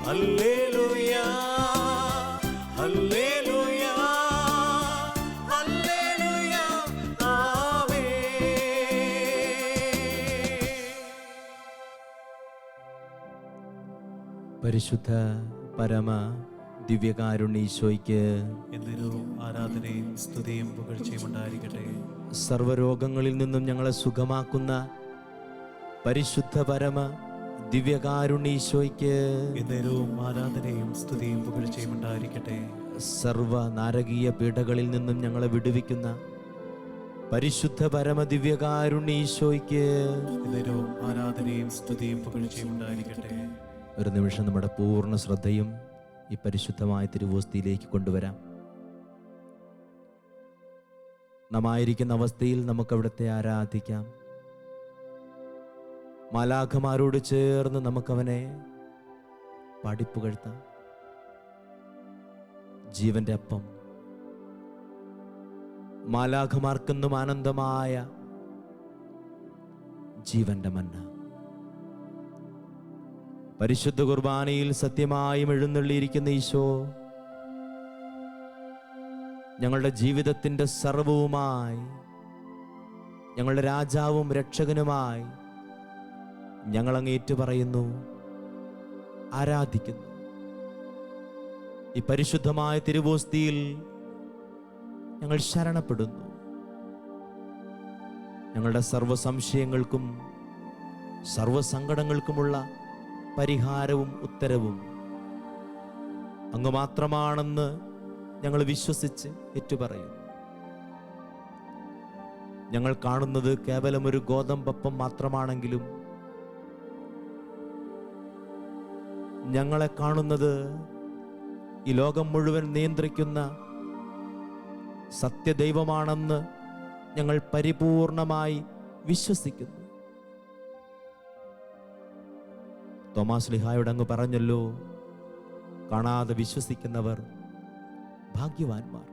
ഹല്ലേലൂയ ഹല്ലേലൂയ ഹല്ലേലൂയ ആമേൻ. പരിശുദ്ധ പരമ ദിവ്യകാരുണ്യ എന്നൊരു ആരാധനയും സ്തുതിയും പുകഴ്ചയും ഉണ്ടായിരിക്കട്ടെ. സർവരോഗങ്ങളിൽ നിന്നും ഞങ്ങളെ സുഖമാക്കുന്ന പരിശുദ്ധ പരമ ദിവ്യകാരുണ്യ എന്നേരവും ആരാധനയും സ്തുതിയും പുകഴ്ചയും ഉണ്ടായിരിക്കട്ടെ. സർവ നാരകീയ പീഡകളിൽ നിന്നും ഞങ്ങളെ വിടുവിക്കുന്ന പരിശുദ്ധ പരമ ദിവ്യകാരുണ്യ എന്നേരവും ആരാധനയും സ്തുതിയും പുകഴ്ചയും ഉണ്ടായിരിക്കട്ടെ. ഒരു നിമിഷം നമ്മുടെ പൂർണ്ണ ശ്രദ്ധയും ഈ പരിശുദ്ധമായ തിരുവോസ്തിയിലേക്ക് കൊണ്ടുവരാം. നാം ആയിരിക്കുന്ന അവസ്ഥയിൽ നമുക്കവിടുത്തെ ആരാധിക്കാം. മാലാഖമാരോട് ചേർന്ന് നമുക്കവനെ പാടിപ്പുകഴ്ത്താം. ജീവന്റെ അപ്പം, മാലാഖമാർക്കെന്നും ആനന്ദമായ ജീവന്റെ മന്ന, പരിശുദ്ധ കുർബാനയിൽ സത്യമായും എഴുന്നള്ളിയിരിക്കുന്ന ഈശോ, ഞങ്ങളുടെ ജീവിതത്തിൻ്റെ സർവവുമായി, ഞങ്ങളുടെ രാജാവും രക്ഷകനുമായി ഞങ്ങളങ്ങ് ഏറ്റുപറയുന്നു, ആരാധിക്കുന്നു. ഈ പരിശുദ്ധമായ തിരുവോസ്തിയിൽ ഞങ്ങൾ ശരണപ്പെടുന്നു. ഞങ്ങളുടെ സർവ്വ സംശയങ്ങൾക്കും സർവ്വസങ്കടങ്ങൾക്കുമുള്ള പരിഹാരവും ഉത്തരവും അങ്ങ് മാത്രമാണെന്ന് ഞങ്ങൾ വിശ്വസിച്ച് ഏറ്റുപറയുന്നു. ഞങ്ങൾ കാണുന്നത് കേവലം ഒരു ഗോതമ്പപ്പം മാത്രമാണെങ്കിലും ഞങ്ങളെ കാണുന്നത് ഈ ലോകം മുഴുവൻ നിയന്ത്രിക്കുന്ന സത്യദൈവമാണെന്ന് ഞങ്ങൾ പരിപൂർണമായി വിശ്വസിക്കുന്നു. തോമാസ് ശ്ലീഹായോട് അങ്ങ് പറഞ്ഞല്ലോ, കാണാതെ വിശ്വസിക്കുന്നവർ ഭാഗ്യവാന്മാർ.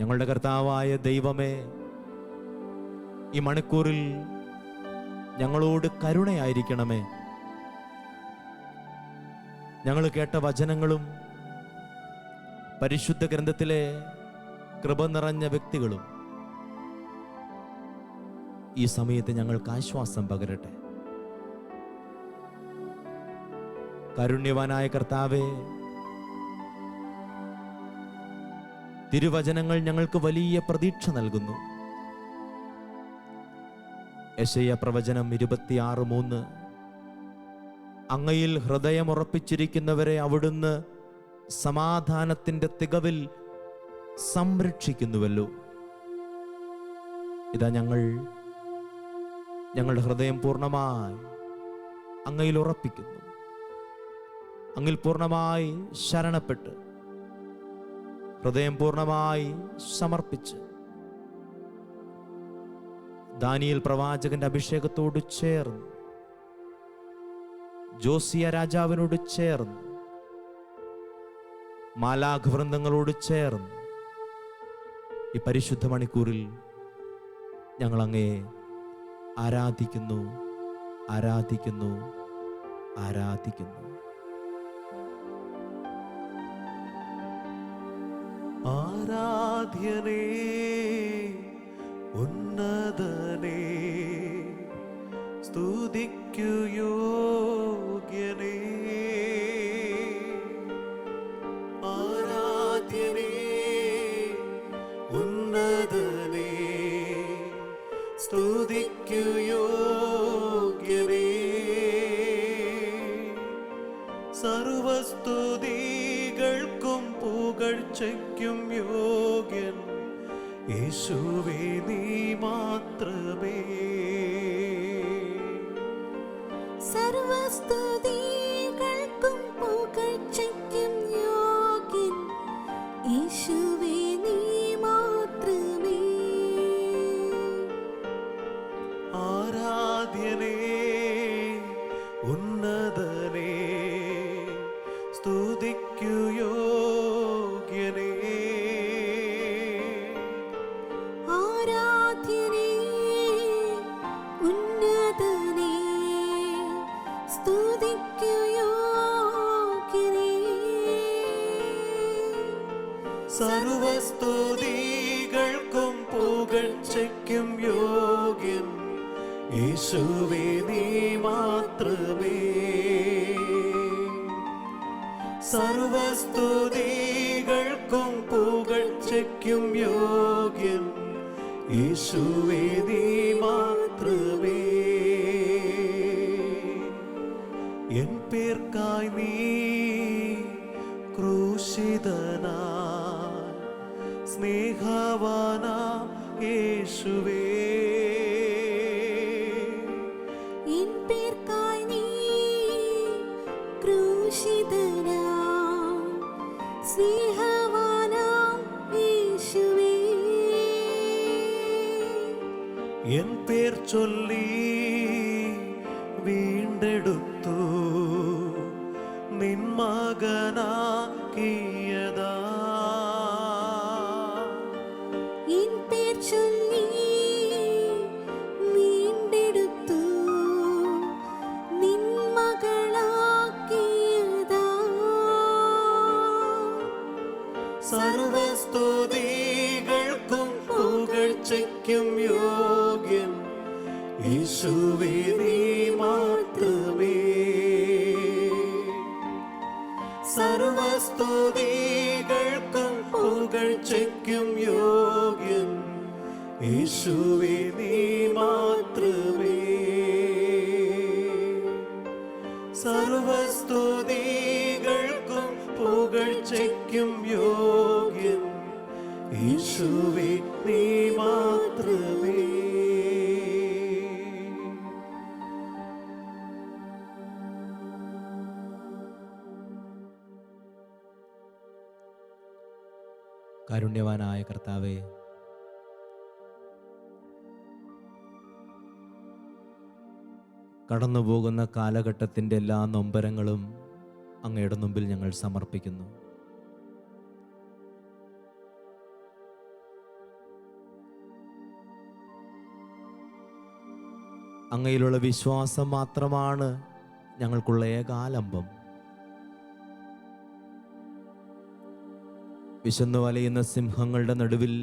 ഞങ്ങളുടെ കർത്താവായ ദൈവമേ, ഈ മണിക്കൂറിൽ ഞങ്ങളോട് കരുണയായിരിക്കണമേ. ഞങ്ങൾ കേട്ട വചനങ്ങളും പരിശുദ്ധ ഗ്രന്ഥത്തിലെ കൃപ നിറഞ്ഞ വ്യക്തികളും ഈ സമയത്ത് ഞങ്ങൾക്ക് ആശ്വാസം പകരട്ടെ. കാരുണ്യവാനായ കർത്താവേ, തിരുവചനങ്ങൾ ഞങ്ങൾക്ക് വലിയ പ്രതീക്ഷ നൽകുന്നു. യെശയ്യാ പ്രവചനം 26:3, അങ്ങയിൽ ഹൃദയമുറപ്പിച്ചിരിക്കുന്നവരെ അവിടുന്ന് സമാധാനത്തിന്റെ തികവിൽ സംരക്ഷിക്കുന്നുവല്ലോ. ഇതാ ഞങ്ങളുടെ ഹൃദയം പൂർണ്ണമായി അങ്ങയിൽ ഉറപ്പിക്കുന്നു. അങ്ങിൽ പൂർണ്ണമായി ശരണപ്പെട്ട് ഹൃദയം പൂർണ്ണമായി സമർപ്പിച്ച് ദാനിയേൽ പ്രവാചകന്റെ അഭിഷേകത്തോട് ചേർന്ന്, ജോസിയ രാജാവിനോട് ചേർന്ന്, മാലാഖ് വൃന്ദങ്ങളോട് ചേർന്ന് ഈ പരിശുദ്ധ മണിക്കൂറിൽ ഞങ്ങൾ അങ്ങയെ ആരാധിക്കുന്നു, ആരാധിക്കുന്നു, ആരാധിക്കുന്നു. ആരാധ്യനേ, ഉന്നതനേ, സ്തുതിക്കു യോഗ്യനേ. ആരാധ്യനേ, ഉന്നതനേ, സ്തുതിക്കു യോഗ്യനേ. സർവസ്തുതികൾക്കും പുകഴ്ചയ്ക്കും യോഗ്യൻ യേശുവേ നീ മാത്രമേ. സർവസ്തുതികൾക്കും പുകഴ്ചയ്ക്കും യോഗ്യൻ യേശുവേ നീ മാത്രമേ. ആരാധ്യനേ, ഉന്നതനേ, സ്തുതിക്കു യോഗ്യനേ. ആരാധ്യനേ, ഉന്നതനേ, സ്തുതിക്കു യോഗ്യനേ. സർവസ്തുതികൾക്കും പുകഴ്ചയ്ക്കും യോഗ്യൻ യേശുവേ നീ മാത്രമേ. സർവസ്തുതികൾക്കും പുകഴ്ചയ്ക്കും യോഗ്യൻ യേശുവേ നീ മാത്രമേ. എൻ പേർക്കായി നീ ക്രൂശിതനായി സ്നേഹവാനാം യേശുവേ. എൻ പേർക്കായി നീ ക്രൂശിതനാം സ്നേഹവാനാം യേശുവേ. എൻ പേർ ചൊല്ലി വീണ്ടെടുത്തു നിൻ മകനാക്കിയതാ. എൻ പേർ ചൊല്ലി വീണ്ടെടുത്തു നിൻ മകളാക്കിയതാ. സർവസ്തുതികൾക്കും പുകഴ്ചയ്ക്കും യോഗ്യൻ യേശുവേ നീ മാത്രമേ. സർവസ്തുതികൾക്കും പുകഴ്ചയ്ക്കും യോഗ്യൻ യേശുവേ നീ മാത്രമേ. സർവസ്തുതികൾക്കും പുകഴ്ചയ്ക്കും യോഗ്യൻ യേശുവേ നീ മാത്രമേ. കാരുണ്യവാനായ കർത്താവേ, കടന്നുപോകുന്ന കാലഘട്ടത്തിൻ്റെ എല്ലാ നൊമ്പരങ്ങളും അങ്ങയുടെ മുമ്പിൽ ഞങ്ങൾ സമർപ്പിക്കുന്നു. അങ്ങയിലുള്ള വിശ്വാസം മാത്രമാണ് ഞങ്ങൾക്കുള്ള ഏകാലംബം. വിശന്നു വലയുന്ന സിംഹങ്ങളുടെ നടുവിൽ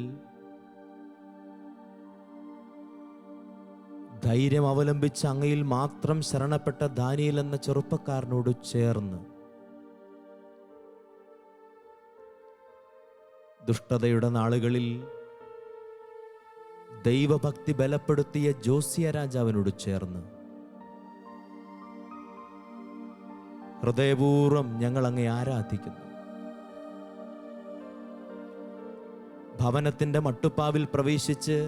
ധൈര്യം അവലംബിച്ച് അങ്ങയിൽ മാത്രം ശരണപ്പെട്ട ദാനിയേൽ എന്ന ചെറുപ്പക്കാരനോട് ചേർന്ന് ദുഷ്ടതയുടെ നാളുകളിൽ ദൈവഭക്തി ബലപ്പെടുത്തിയ ജോസിയ രാജാവിനോട് ചേർന്ന് ഹൃദയപൂർവ്വം ഞങ്ങൾ അങ്ങേ ആരാധിക്കുന്നു. ഭവനത്തിന്റെ മട്ടുപ്പാവിൽ പ്രവേശിച്ച്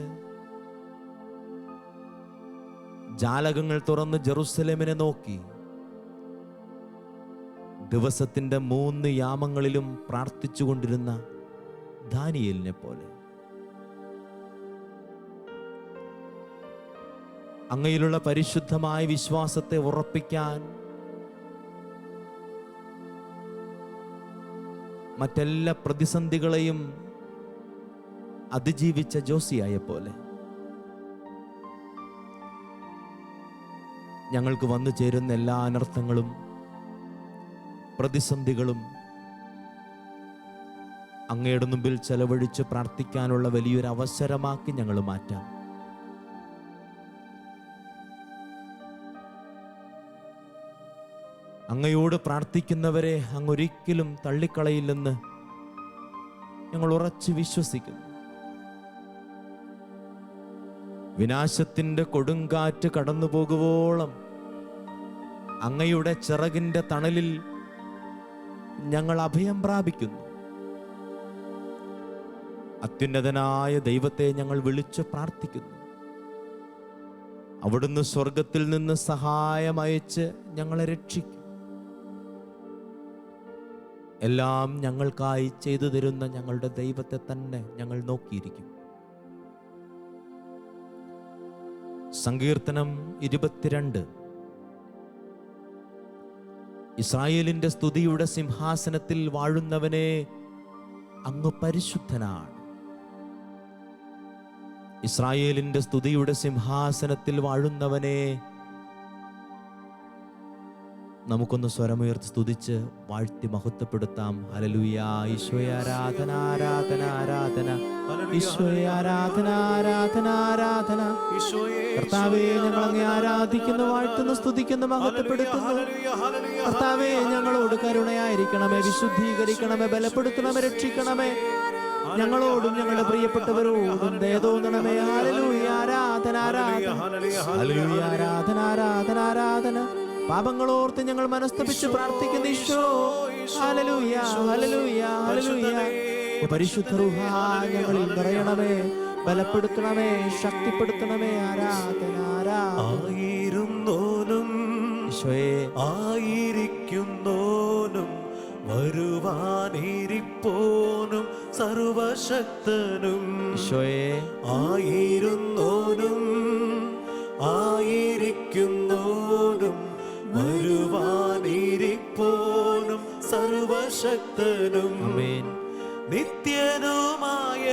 ജാലകങ്ങൾ തുറന്ന് ജെറുസലേമിനെ നോക്കി ദിവസത്തിന്റെ 3 യാമങ്ങളിലും പ്രാർത്ഥിച്ചുകൊണ്ടിരുന്ന ദാനിയേലിനെ പോലെ അങ്ങയിലുള്ള പരിശുദ്ധമായ വിശ്വാസത്തെ ഉറപ്പിക്കാൻ മറ്റെല്ലാ പ്രതിസന്ധികളെയും അതിജീവിച്ച ജോസിയായെ പോലെ ഞങ്ങൾക്ക് വന്നു ചേരുന്ന എല്ലാ അനർത്ഥങ്ങളും പ്രതിസന്ധികളും അങ്ങയുടെ മുമ്പിൽ ചെലവഴിച്ച് പ്രാർത്ഥിക്കാനുള്ള വലിയൊരു അവസരമാക്കി ഞങ്ങൾ മാറ്റാം. അങ്ങയോട് പ്രാർത്ഥിക്കുന്നവരെ അങ്ങൊരിക്കലും തള്ളിക്കളയില്ലെന്ന് ഞങ്ങൾ ഉറച്ചു വിശ്വസിക്കുന്നു. വിനാശത്തിന്റെ കൊടുങ്കാറ്റ് കടന്നു പോകുവോളം അങ്ങയുടെ ചിറകിന്റെ തണലിൽ ഞങ്ങൾ അഭയം പ്രാപിക്കുന്നു. അത്യുന്നതനായ ദൈവത്തെ ഞങ്ങൾ വിളിച്ച് പ്രാർത്ഥിക്കുന്നു. അവിടുന്ന് സ്വർഗത്തിൽ നിന്ന് സഹായം അയച്ച് ഞങ്ങളെ രക്ഷിക്കും. എല്ലാം ഞങ്ങൾക്കായി ചെയ്തു തരുന്ന ഞങ്ങളുടെ ദൈവത്തെ തന്നെ ഞങ്ങൾ നോക്കിയിരിക്കും. സങ്കീർത്തനം 22. ഇസ്രായേലിന്റെ സ്തുതിയുടെ സിംഹാസനത്തിൽ വാഴുന്നവനെ അങ്ങ് പരിശുദ്ധനാണ്. ഇസ്രായേലിന്റെ സ്തുതിയുടെ സിംഹാസനത്തിൽ വാഴുന്നവനെ നമുക്കൊന്ന് സ്വരമുയർത്തി സ്തുതിച്ച് വാഴ്ത്തി മഹത്വപ്പെടുത്താം. ഹല്ലേലൂയ. ഈശോയെ ആരാധന, ആരാധന, ആരാധന. ഈശോയെ ആരാധന, ആരാധന, ആരാധന. കർത്താവേ, ഞങ്ങൾ അങ്ങേ ആരാധിക്കുന്നു, വാഴ്ത്തുന്നു, സ്തുതിക്കുന്നു, മഹത്വപ്പെടുത്തുന്നു. കർത്താവേ, ഞങ്ങളോട് കരുണയായിരിക്കണമേ, വിശുദ്ധീകരിക്കണമേ, ബലപ്പെടുത്തണമേ, രക്ഷിക്കണമേ. ഞങ്ങളോടും ഞങ്ങളുടെ പ്രിയപ്പെട്ടവരോടും ദയ തോന്നണമേ. ഹല്ലേലൂയ. ആരാധന, ആരാധന. ഹല്ലേലൂയ. ആരാധന, ആരാധന, ആരാധന. പാപങ്ങളോർത്ത് ഞങ്ങൾ മനസ്തപിച്ച് പ്രാർത്ഥിക്കുന്ന ഈശോ. Hallelujah, hallelujah, hallelujah. പരിശുദ്ധ റൂഹാ ഞങ്ങളിൽ നിറയണമേ, ബലപ്പെടുത്തണമേ, ശക്തിപ്പെടുത്തണമേ. ആരാധന, ആരാധന. ആയിരുന്നോനും ഈശോയെ, ആയിരിക്കുന്നോനും വരുവാനിരിപ്പോനും സർവശക്തനും. ഈശോയെ, ആയിരുന്നോനും ആയിരിക്കുന്നോനും വരുവാനിരിപ്പോനും സർവശക്തനും. ആമേൻ. നിത്യനുമായ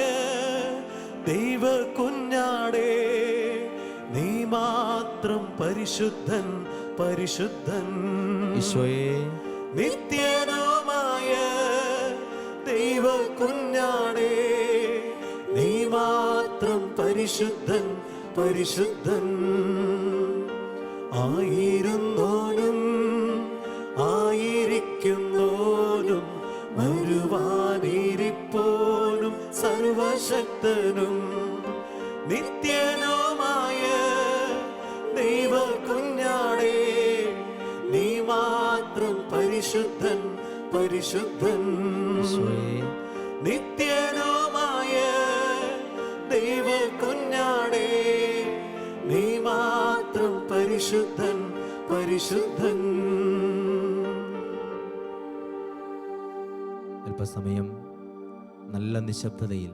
ദൈവ കുഞ്ഞാടേ, നീ മാത്രം പരിശുദ്ധൻ, പരിശുദ്ധൻ. ഈശോയെ, നിത്യനുമായ ദൈവ കുഞ്ഞാടേ, നീ മാത്രം പരിശുദ്ധൻ, പരിശുദ്ധൻ. ആയിരുന്നോനും ആയിരിക്കുന്നോനും വരുവാനിരിപ്പോനും സർവശക്തനും. നിത്യനുമായ ദൈവ കുഞ്ഞാടേ, നീ മാത്രം പരിശുദ്ധൻ, പരിശുദ്ധൻ. ഈശോയെ, നിത്യനുമായ പരിശുദ്ധൻ പരിശുദ്ധൻ. അല്പസമയം നല്ല നിശബ്ദതയിൽ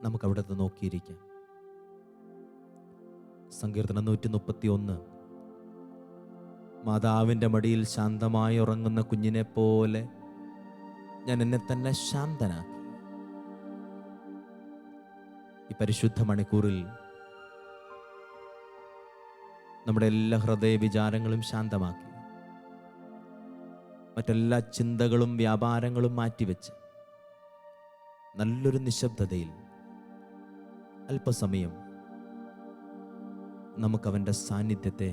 നമുക്ക് അവിടുത്തെ നോക്കിയിരിക്കാം. സങ്കീർത്തനം 131. മാതാവിൻ്റെ മടിയിൽ ശാന്തമായി ഉറങ്ങുന്ന കുഞ്ഞിനെ പോലെ ഞാൻ എന്നെ തന്നെ ശാന്തനാക്കി. ഈ പരിശുദ്ധ മണിക്കൂറിൽ നമ്മുടെ എല്ലാ ഹൃദയ വിചാരങ്ങളും ശാന്തമാക്കി, മറ്റെല്ലാ ചിന്തകളും വ്യാപാരങ്ങളും മാറ്റിവെച്ച് നല്ലൊരു നിശബ്ദതയിൽ അല്പസമയം നമുക്കവൻ്റെ സാന്നിധ്യത്തെ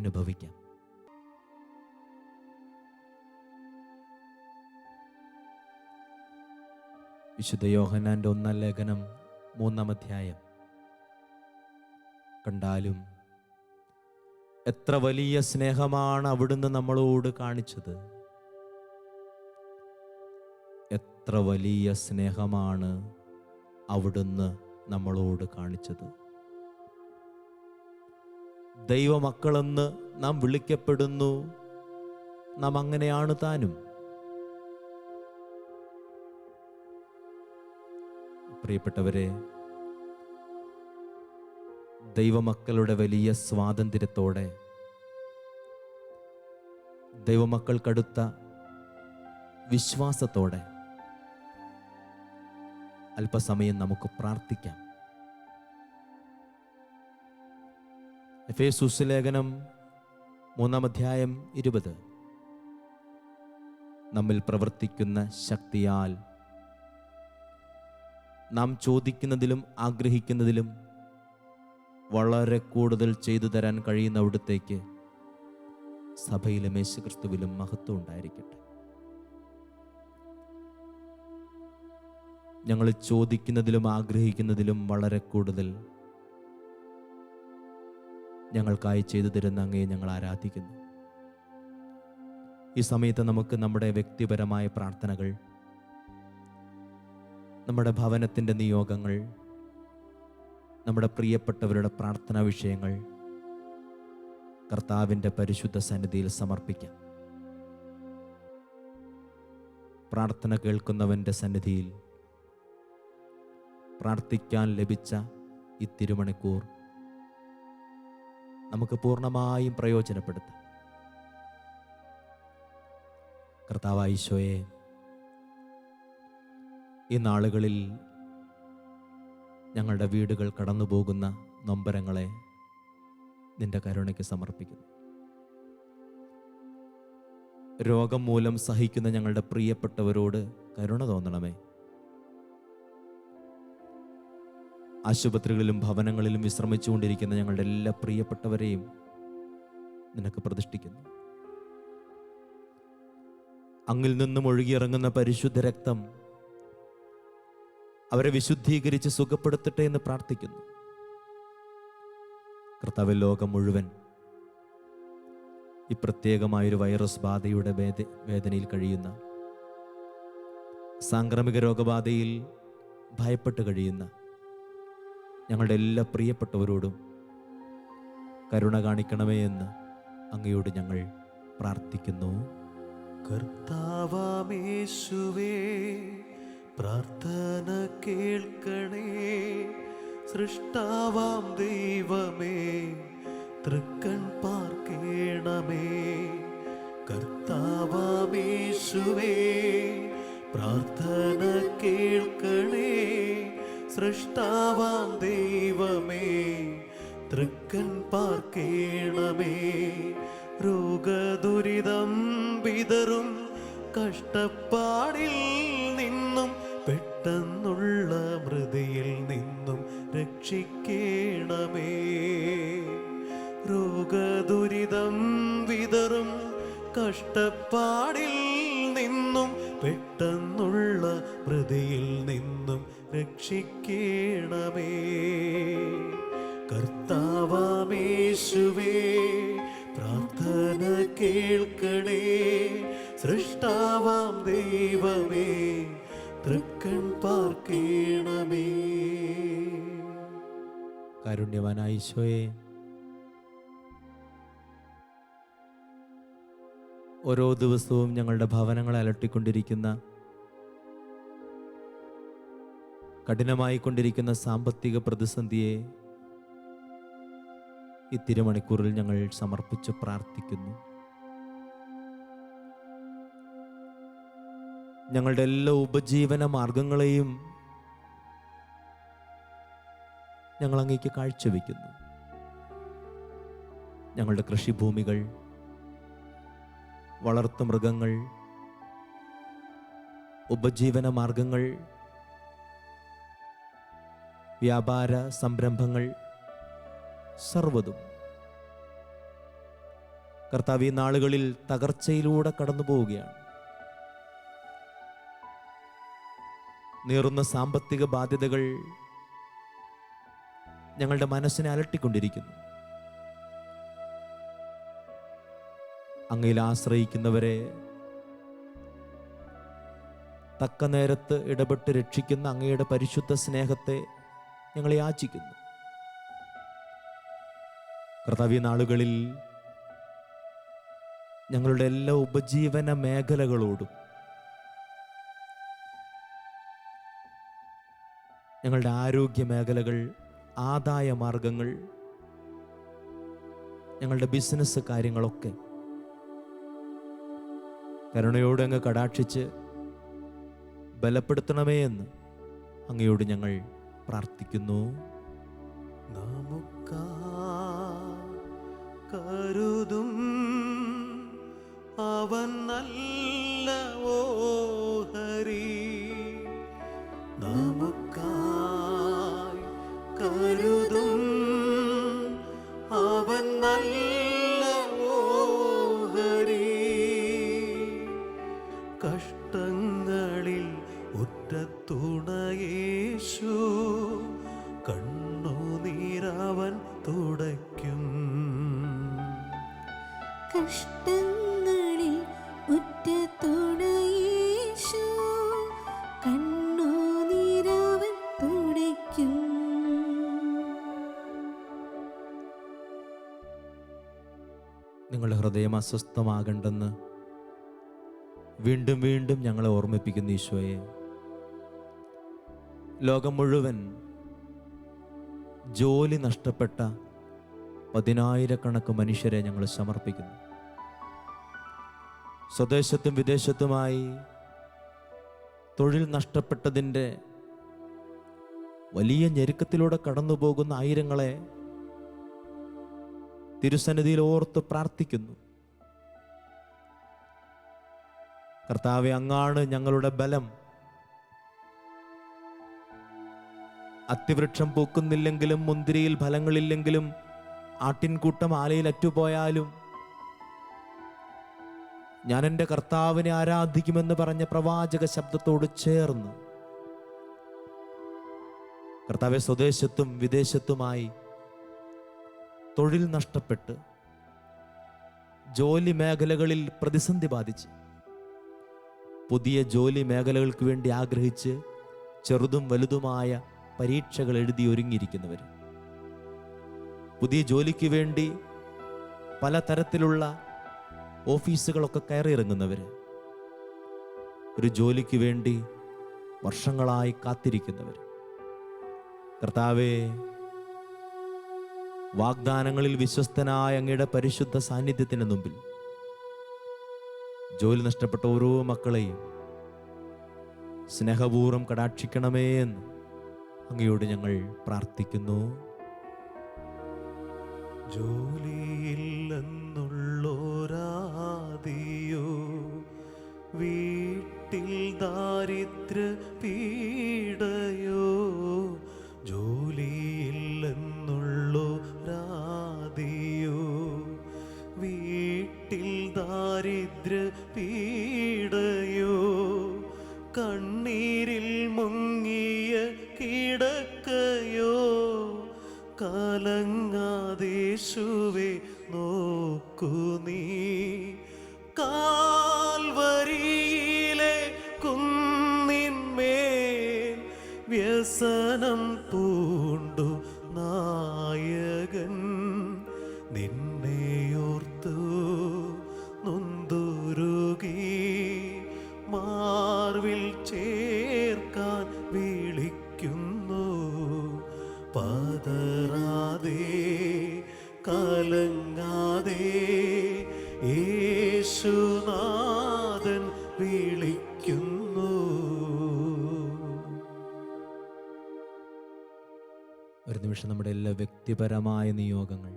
അനുഭവിക്കാം. വിശുദ്ധ യോഹന്നാൻ്റെ 1-ാം ലേഖനം 3-ാം അധ്യായം. കണ്ടാലും എത്ര വലിയ സ്നേഹമാണ് അവിടുന്ന് നമ്മളോട് കാണിച്ചത്, എത്ര വലിയ സ്നേഹമാണ് അവിടുന്ന് നമ്മളോട് കാണിച്ചത്. ദൈവമക്കളെന്ന് നാം വിളിക്കപ്പെടുന്നു, നാം അങ്ങനെയാണ് താനും. പ്രിയപ്പെട്ടവരെ, ദൈവമക്കളുടെ വലിയ സ്വാതന്ത്ര്യത്തോടെ, ദൈവമക്കൾക്കടുത്ത വിശ്വാസത്തോടെ അല്പസമയം നമുക്ക് പ്രാർത്ഥിക്കാം. എഫേസ്യസ് ലേഖനം 3-ാം അധ്യായം 20. നമ്മിൽ പ്രവർത്തിക്കുന്ന ശക്തിയാൽ നാം ചോദിക്കുന്നതിലും ആഗ്രഹിക്കുന്നതിലും വളരെ കൂടുതൽ ചെയ്തു തരാൻ കഴിയുന്ന അവിടുത്തേക്ക് സഭയിലും യേശുക്രിസ്തുവിലും മഹത്വം ഉണ്ടായിരിക്കട്ടെ. ഞങ്ങൾ ചോദിക്കുന്നതിലും ആഗ്രഹിക്കുന്നതിലും വളരെ കൂടുതൽ ഞങ്ങൾക്കായി ചെയ്തു തരുന്ന അങ്ങയെ ഞങ്ങൾ ആരാധിക്കുന്നു. ഈ സമയത്ത് നമുക്ക് നമ്മുടെ വ്യക്തിപരമായ പ്രാർത്ഥനകൾ, നമ്മുടെ ഭവനത്തിൻ്റെ നിയോഗങ്ങൾ, നമ്മുടെ പ്രിയപ്പെട്ടവരുടെ പ്രാർത്ഥനാ വിഷയങ്ങൾ കർത്താവിൻ്റെ പരിശുദ്ധ സന്നിധിയിൽ സമർപ്പിക്കാം. പ്രാർത്ഥന കേൾക്കുന്നവൻ്റെ സന്നിധിയിൽ പ്രാർത്ഥിക്കാൻ ലഭിച്ച ഈ തിരുമണിക്കൂർ നമുക്ക് പൂർണ്ണമായും പ്രയോജനപ്പെടുത്താം. കർത്താവായ ഈശോയെ, ഈ നാളുകളിൽ ഞങ്ങളുടെ വീടുകൾ കടന്നു പോകുന്ന നൊമ്പരങ്ങളെ നിന്റെ കരുണയ്ക്ക് സമർപ്പിക്കുന്നു. രോഗം മൂലം സഹിക്കുന്ന ഞങ്ങളുടെ പ്രിയപ്പെട്ടവരോട് കരുണ തോന്നണമേ. ആശുപത്രികളിലും ഭവനങ്ങളിലും വിശ്രമിച്ചുകൊണ്ടിരിക്കുന്ന ഞങ്ങളുടെ എല്ലാ പ്രിയപ്പെട്ടവരെയും നിനക്ക് പ്രതിഷ്ഠിക്കുന്നു. അങ്ങിൽ നിന്നും ഒഴുകിയിറങ്ങുന്ന പരിശുദ്ധ രക്തം അവരെ വിശുദ്ധീകരിച്ച് സുഖപ്പെടുത്തട്ടെ എന്ന് പ്രാർത്ഥിക്കുന്നു. കർത്താവേ, ലോകം മുഴുവൻ ഈ പ്രത്യേകമായൊരു വൈറസ് ബാധയുടെ വേദനയിൽ കഴിയുന്ന, സാംക്രമിക രോഗബാധയിൽ ഭയപ്പെട്ട് കഴിയുന്ന ഞങ്ങളുടെ എല്ലാ പ്രിയപ്പെട്ടവരോടും കരുണ കാണിക്കണമേ എന്ന് അങ്ങയോട് ഞങ്ങൾ പ്രാർത്ഥിക്കുന്നു. കർത്താവാമേശുവേ, പ്രാർത്ഥന കേൾക്കണേ. സൃഷ്ടാവാം ദൈവമേ, തൃക്കൺ പാർക്കേണമേ. കർത്താവാമേശുവേ, പ്രാർത്ഥന കേൾക്കണേ. സൃഷ്ടാവാം ദൈവമേ, തൃക്കൺ പാർക്കേണമേ. രോഗദുരിതം വിതറും കഷ്ടപ്പാടിൽ നിന്നും, പെട്ടെന്നുള്ള മൃതിയിൽ നിന്നും രക്ഷിക്കണമേ. രോഗദുരിതം വിതറും കഷ്ടപ്പാടിൽ നിന്നും, പെട്ടെന്നുള്ള മൃതിയിൽ നിന്നും രക്ഷിക്കണമേ. കർത്താവാമേശുവേ, പ്രാർത്ഥന കേൾക്കണേ. സൃഷ്ടാവാം ദൈവമേ, തൃക്കൺ പാർക്കേണമേ. കാരുണ്യവാനായ ഈശോയെ, ഓരോ ദിവസവും ഞങ്ങളുടെ ഭവനങ്ങളെ അലട്ടിക്കൊണ്ടിരിക്കുന്ന, കഠിനമായിക്കൊണ്ടിരിക്കുന്ന സാമ്പത്തിക പ്രതിസന്ധിയെ ഈ തിരുമണിക്കൂറിൽ ഞങ്ങൾ സമർപ്പിച്ച് പ്രാർത്ഥിക്കുന്നു. ഞങ്ങളുടെ എല്ലാ ഉപജീവന മാർഗങ്ങളെയും ഞങ്ങൾ അങ്ങേക്ക് കാഴ്ചവെക്കുന്നു. ഞങ്ങളുടെ കൃഷിഭൂമികൾ, വളർത്തുമൃഗങ്ങൾ, ഉപജീവന മാർഗങ്ങൾ, വ്യാപാര സംരംഭങ്ങൾ, സർവ്വതും കർത്താവ് ഈ നാളുകളിൽ തകർച്ചയിലൂടെ കടന്നു പോവുകയാണ്. നീറുന്ന സാമ്പത്തിക ബാധ്യതകൾ ഞങ്ങളുടെ മനസ്സിനെ അലട്ടിക്കൊണ്ടിരിക്കുന്നു. അങ്ങയിൽ ആശ്രയിക്കുന്നവരെ തക്ക നേരത്ത് ഇടപെട്ട് രക്ഷിക്കുന്ന അങ്ങയുടെ പരിശുദ്ധ സ്നേഹത്തെ ഞങ്ങൾ യാചിക്കുന്നു. കർത്താവ് ഈ നാളുകളിൽ ഞങ്ങളുടെ എല്ലാ ഉപജീവന മേഖലകളോടും, ഞങ്ങളുടെ ആരോഗ്യ മേഖലകൾ, ആദായ മാർഗങ്ങൾ, ഞങ്ങളുടെ ബിസിനസ് കാര്യങ്ങളൊക്കെ കരുണയോടെ അങ്ങ് കടാക്ഷിച്ച് ബലപ്പെടുത്തണമേ എന്ന് അങ്ങയോട് ഞങ്ങൾ പ്രാർത്ഥിക്കുന്നു. കരുതും അവൻ നല്ല ഓഹരി, നമുക്കായി കരുതും അവൻ നല്ല ഓഹരി. കഷ്ടങ്ങളിൽ ഉറ്റ തുണയേശു, കണ്ണുനീരവൻ തുടയ്ക്കും. കഷ്ടങ്ങളിൽ ഉറ്റ തുണയേശു, കണ്ണുനീരവൻ തുടയ്ക്കും. നിങ്ങളുടെ ഹൃദയം അസ്വസ്ഥമാകണ്ടെന്ന് വീണ്ടും വീണ്ടും ഞങ്ങളെ ഓർമ്മിപ്പിക്കുന്നു ഈശോയെ. ലോകം മുഴുവൻ ജോലി നഷ്ടപ്പെട്ട 10,000 മനുഷ്യരെ ഞങ്ങൾ സമർപ്പിക്കുന്നു. സ്വദേശത്തും വിദേശത്തുമായി തൊഴിൽ നഷ്ടപ്പെട്ടതിൻ്റെ വലിയ ഞെരുക്കത്തിലൂടെ കടന്നു പോകുന്ന ആയിരങ്ങളെ തിരുസന്നിധിയിൽ ഓർത്ത് പ്രാർത്ഥിക്കുന്നു. കർത്താവേ, അങ്ങാണ് ഞങ്ങളുടെ ബലം. അത്തിവൃക്ഷം പൂക്കുന്നില്ലെങ്കിലും, മുന്തിരിയിൽ ഫലങ്ങളില്ലെങ്കിലും, ആട്ടിൻകൂട്ടം ആലയിൽ അറ്റുപോയാലും ഞാൻ എൻ്റെ കർത്താവിനെ ആരാധിക്കുമെന്ന് പറഞ്ഞ പ്രവാചക ശബ്ദത്തോട് ചേർന്ന് കർത്താവെ, സ്വദേശത്തും വിദേശത്തുമായി തൊഴിൽ നഷ്ടപ്പെട്ട് ജോലി മേഖലകളിൽ പ്രതിസന്ധി ബാധിച്ച് പുതിയ ജോലി മേഖലകൾക്ക് വേണ്ടി ആഗ്രഹിച്ച് ചെറുതും വലുതുമായ പരീക്ഷകൾ എഴുതി ഒരുങ്ങിയിരിക്കുന്നവർ, പുതിയ ജോലിക്ക് വേണ്ടി പലതരത്തിലുള്ള ഓഫീസുകളൊക്കെ കയറിയിറങ്ങുന്നവർ, ഒരു ജോലിക്ക് വേണ്ടി വർഷങ്ങളായി കാത്തിരിക്കുന്നവർ, കർത്താവേ, വാഗ്ദാനങ്ങളിൽ വിശ്വസ്തനായ അങ്ങയുടെ പരിശുദ്ധ സാന്നിധ്യത്തിന് മുമ്പിൽ ജോലി നഷ്ടപ്പെട്ട ഓരോ മക്കളെയും സ്നേഹപൂർവ്വം കടാക്ഷിക്കണമേ എന്ന് അങ്ങയോട് ഞങ്ങൾ പ്രാർത്ഥിക്കുന്നു. ജോലിയില്ലെന്നുള്ളോരാദിയോ, വീട്ടിൽ ദാരിദ്ര്യ പീഡയോ, ജോലിയില്ലെന്നുള്ളോരാദിയോ, വീട്ടിൽ ദാരിദ്ര്യ പീഡയോ, കണ്ണീരിൽ മുങ്ങിയ കിടക്കയോ, കലങ്ങാതേശുവേ നോക്കൂ നീ. കാൽവരിയിലെ കുന്നിന്മേൽ വ്യസനം പൂണ്ടു നായകൻ, നിന്നെയോർത്തു നൊന്തുരുകുന്നു. യേശുനാഥൻ വിളിക്കുന്നു. ഒരു നിമിഷം നമ്മുടെ എല്ലാ വ്യക്തിപരമായ നിയോഗങ്ങൾ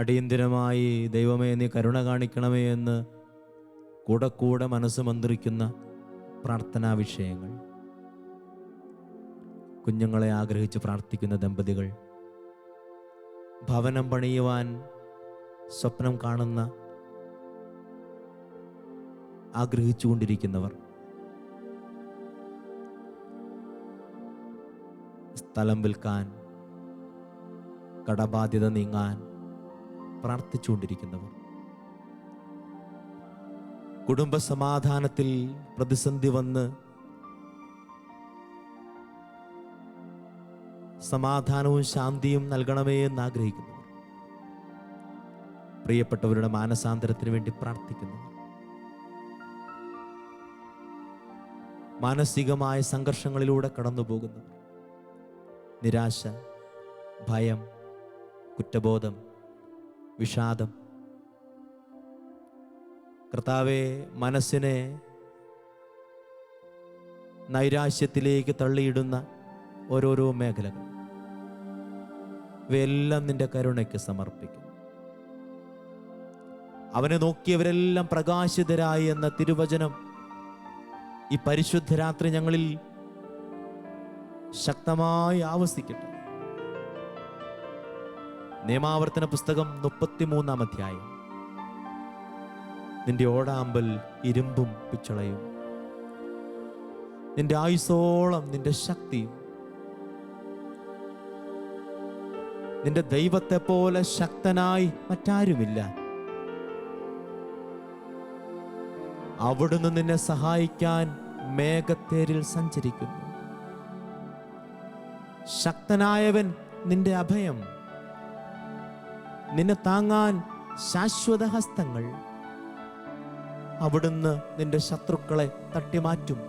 അടിയന്തിരമായി ദൈവമേ നീ കരുണ കാണിക്കണമേ എന്ന് കൂടെ മനസ്സ് മന്ത്രിക്കുന്ന പ്രാർത്ഥനാ വിഷയങ്ങൾ, കുഞ്ഞുങ്ങളെ ആഗ്രഹിച്ച് പ്രാർത്ഥിക്കുന്ന ദമ്പതികൾ, ഭവനം പണിയുവാൻ സ്വപ്നം കാണുന്ന ആഗ്രഹിച്ചുകൊണ്ടിരിക്കുന്നവർ, സ്ഥലം വിൽക്കാൻ, കടബാധ്യത നീങ്ങാൻ പ്രാർത്ഥിച്ചുകൊണ്ടിരിക്കുന്നവർ, കുടുംബ സമാധാനത്തിൽ പ്രതിസന്ധി വന്ന് സമാധാനവും ശാന്തിയും നൽകണമേ എന്ന് ആഗ്രഹിക്കുന്നവർ, പ്രിയപ്പെട്ടവരുടെ മാനസാന്തരത്തിന് വേണ്ടി പ്രാർത്ഥിക്കുന്നവർ, മാനസികമായ സംഘർഷങ്ങളിലൂടെ കടന്നു പോകുന്നവർ, നിരാശ, ഭയം, കുറ്റബോധം, വിഷാദം, കർത്താവേ മനസ്സിനെ നൈരാശ്യത്തിലേക്ക് തള്ളിയിടുന്ന ഓരോരോ മേഖലകൾ, ഇവയെല്ലാം നിന്റെ കരുണയ്ക്ക് സമർപ്പിക്കും. അവനെ നോക്കിയവരെല്ലാം പ്രകാശിതരായി എന്ന തിരുവചനം ഈ പരിശുദ്ധ രാത്രി ഞങ്ങളിൽ ശക്തമായി ആവസിക്കട്ടെ. നിയമാവർത്തന പുസ്തകം 33-ാം അധ്യായം. നിന്റെ ഓടാമ്പൽ ഇരുമ്പും പിച്ചളയും, നിന്റെ ആയുസോളം നിന്റെ ശക്തിയും, നിന്റെ ദൈവത്തെ പോലെ ശക്തനായി മറ്റാരുമില്ല. അവിടുന്ന് നിന്നെ സഹായിക്കാൻ മേഘത്തേരിൽ സഞ്ചരിക്കുന്നു. ശക്തനായവൻ നിന്റെ അഭയം, നിന്നെ താങ്ങാൻ ശാശ്വത ഹസ്തങ്ങൾ. അവിടുന്ന് നിന്റെ ശത്രുക്കളെ തട്ടിമാറ്റും.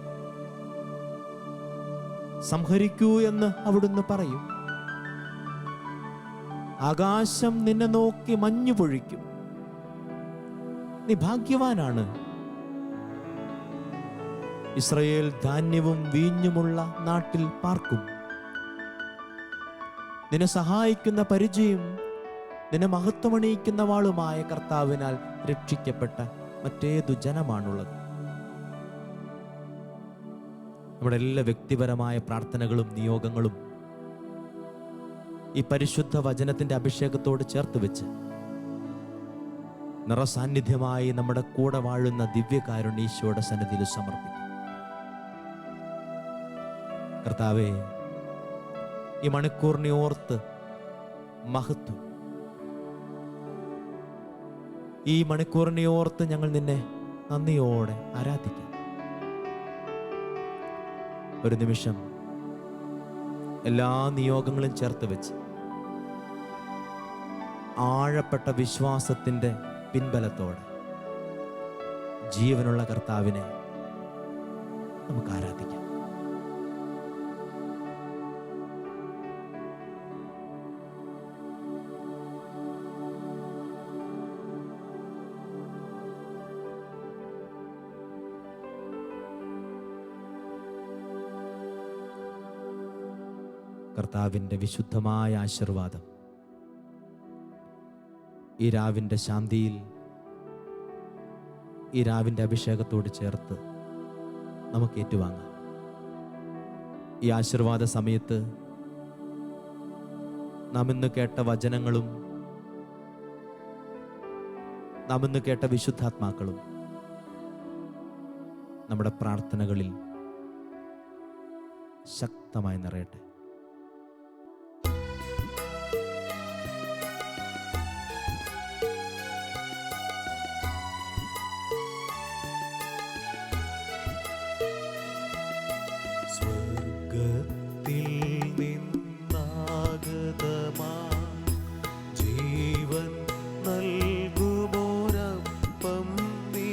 സംഹരിക്കൂ എന്ന് അവിടുന്ന് പറയും. ആകാശം നിന്നെ നോക്കി മഞ്ഞു പൊഴിക്കും. നീ ഭാഗ്യവാനാണ്. ഇസ്രായേൽ ധാന്യവും വീഞ്ഞുമുള്ള നാട്ടിൽ പാർക്കും. നിന്നെ സഹായിക്കുന്ന പരിചയം, നിന്നെ മഹത്വമണിയിക്കുന്ന വാളുമായ കർത്താവിനാൽ രക്ഷിക്കപ്പെട്ട മറ്റേതു ജനമാണുള്ളത്. നമ്മുടെ എല്ലാ വ്യക്തിപരമായ പ്രാർത്ഥനകളും നിയോഗങ്ങളും ഈ പരിശുദ്ധ വചനത്തിന്റെ അഭിഷേകത്തോട് ചേർത്ത് വെച്ച് നിറസാന്നിധ്യമായി നമ്മുടെ കൂടെ വാഴുന്ന ദിവ്യകാരുണ്യ ഈശോയുടെ സന്നിധിയിൽ സമർപ്പിക്കും. കർത്താവേ, ഈ മണിക്കൂറിനെ ഓർത്ത് മഹത്വം, ഈ മണിക്കൂറിനെ ഓർത്ത് ഞങ്ങൾ നിന്നെ നന്ദിയോടെ ആരാധിക്കാം. ഒരു നിമിഷം എല്ലാ നിയോഗങ്ങളും ചേർത്ത് വെച്ച് ആഴപ്പെട്ട വിശ്വാസത്തിന്റെ പിൻബലത്തോടെ ജീവനുള്ള കർത്താവിനെ നമുക്ക് ആരാധിക്കാം. കർത്താവിൻ്റെ വിശുദ്ധമായ ആശീർവാദം ഈ രാവിൻ്റെ ശാന്തിയിൽ, ഈ രാവിൻ്റെ അഭിഷേകത്തോട് ചേർത്ത് നമുക്ക് ഏറ്റുവാങ്ങാം. ഈ ആശീർവാദ സമയത്ത് നാം ഇന്ന് കേട്ട വചനങ്ങളും നാം ഇന്ന് കേട്ട വിശുദ്ധാത്മാക്കളും നമ്മുടെ പ്രാർത്ഥനകളിൽ ശക്തമായി നിറയട്ടെ. സ്വർഗ്ഗത്തിൽ നിന്നാഗതമാ ജീവൻ നൽകുമോരപ്പം നീ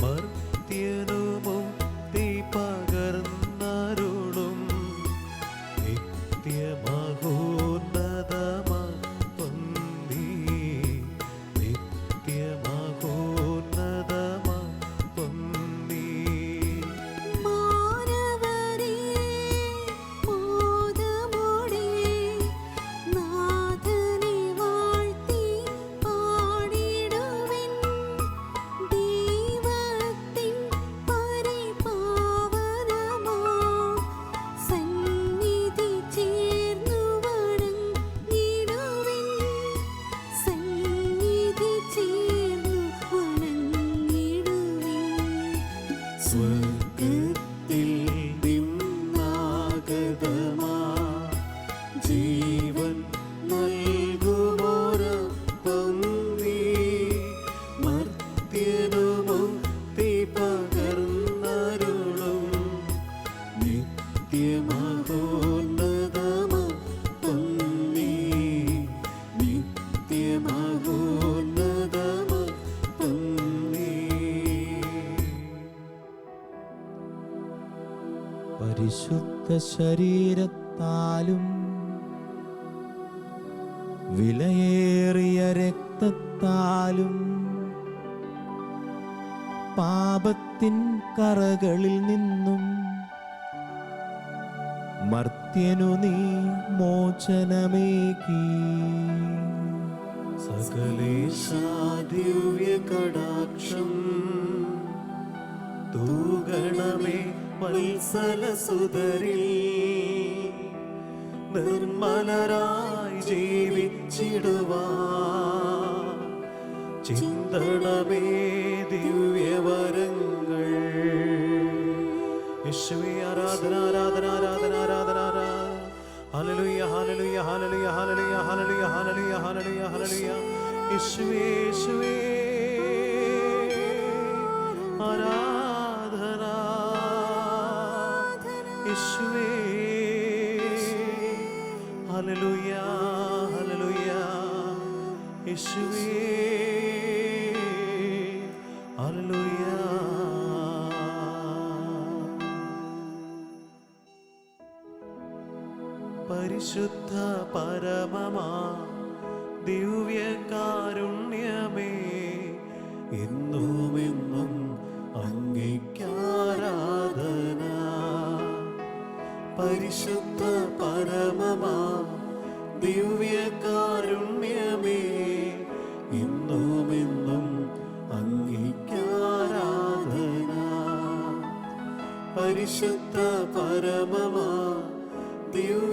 മർത്യനു മുക്തി പകർന്നരുളും മഹോന്നതമഹത്വം നീ. പരിശുദ്ധ ശരീരത്താലും വിലയേറിയ രക്തത്താലും പാപത്തിൻ കറകളിൽ നിന്നും മർത്യനു നീ മോചനമേകി. സകലേശാ ദിവ്യ കടാക്ഷം തൂഗണമേ വത്സലസുതരിൽ. നിർമ്മലരായി ജീവിച്ചിടുവാൻ ചിന്തണമേ ദിവ്യവരങ്ങൾ. യേശുവേ ആരാധന ആരാധന ആരാധന ആരാധന ആരാധന. Hallelujah hallelujah hallelujah hallelujah hallelujah hallelujah hallelujah hallelujah. യേശുവേ യേശുവേ ആരാധന. യേശുവേ ഹല്ലേലൂയ ഹല്ലേലൂയ. യേശുവേ ഹല്ലേലൂയ. പരിശുദ്ധ പരമമാ ദിവ്യകാരുണ്യമേ, എന്നുമെന്നും അങ്ങേയ്ക്കാരാധന. പരിശുദ്ധ പരമമാ ദിവ്യകാരുണ്യമേ, എന്നുമെന്നും അങ്ങേയ്ക്കാരാധന. പരിശുദ്ധ പരമമാ ദിവ്യ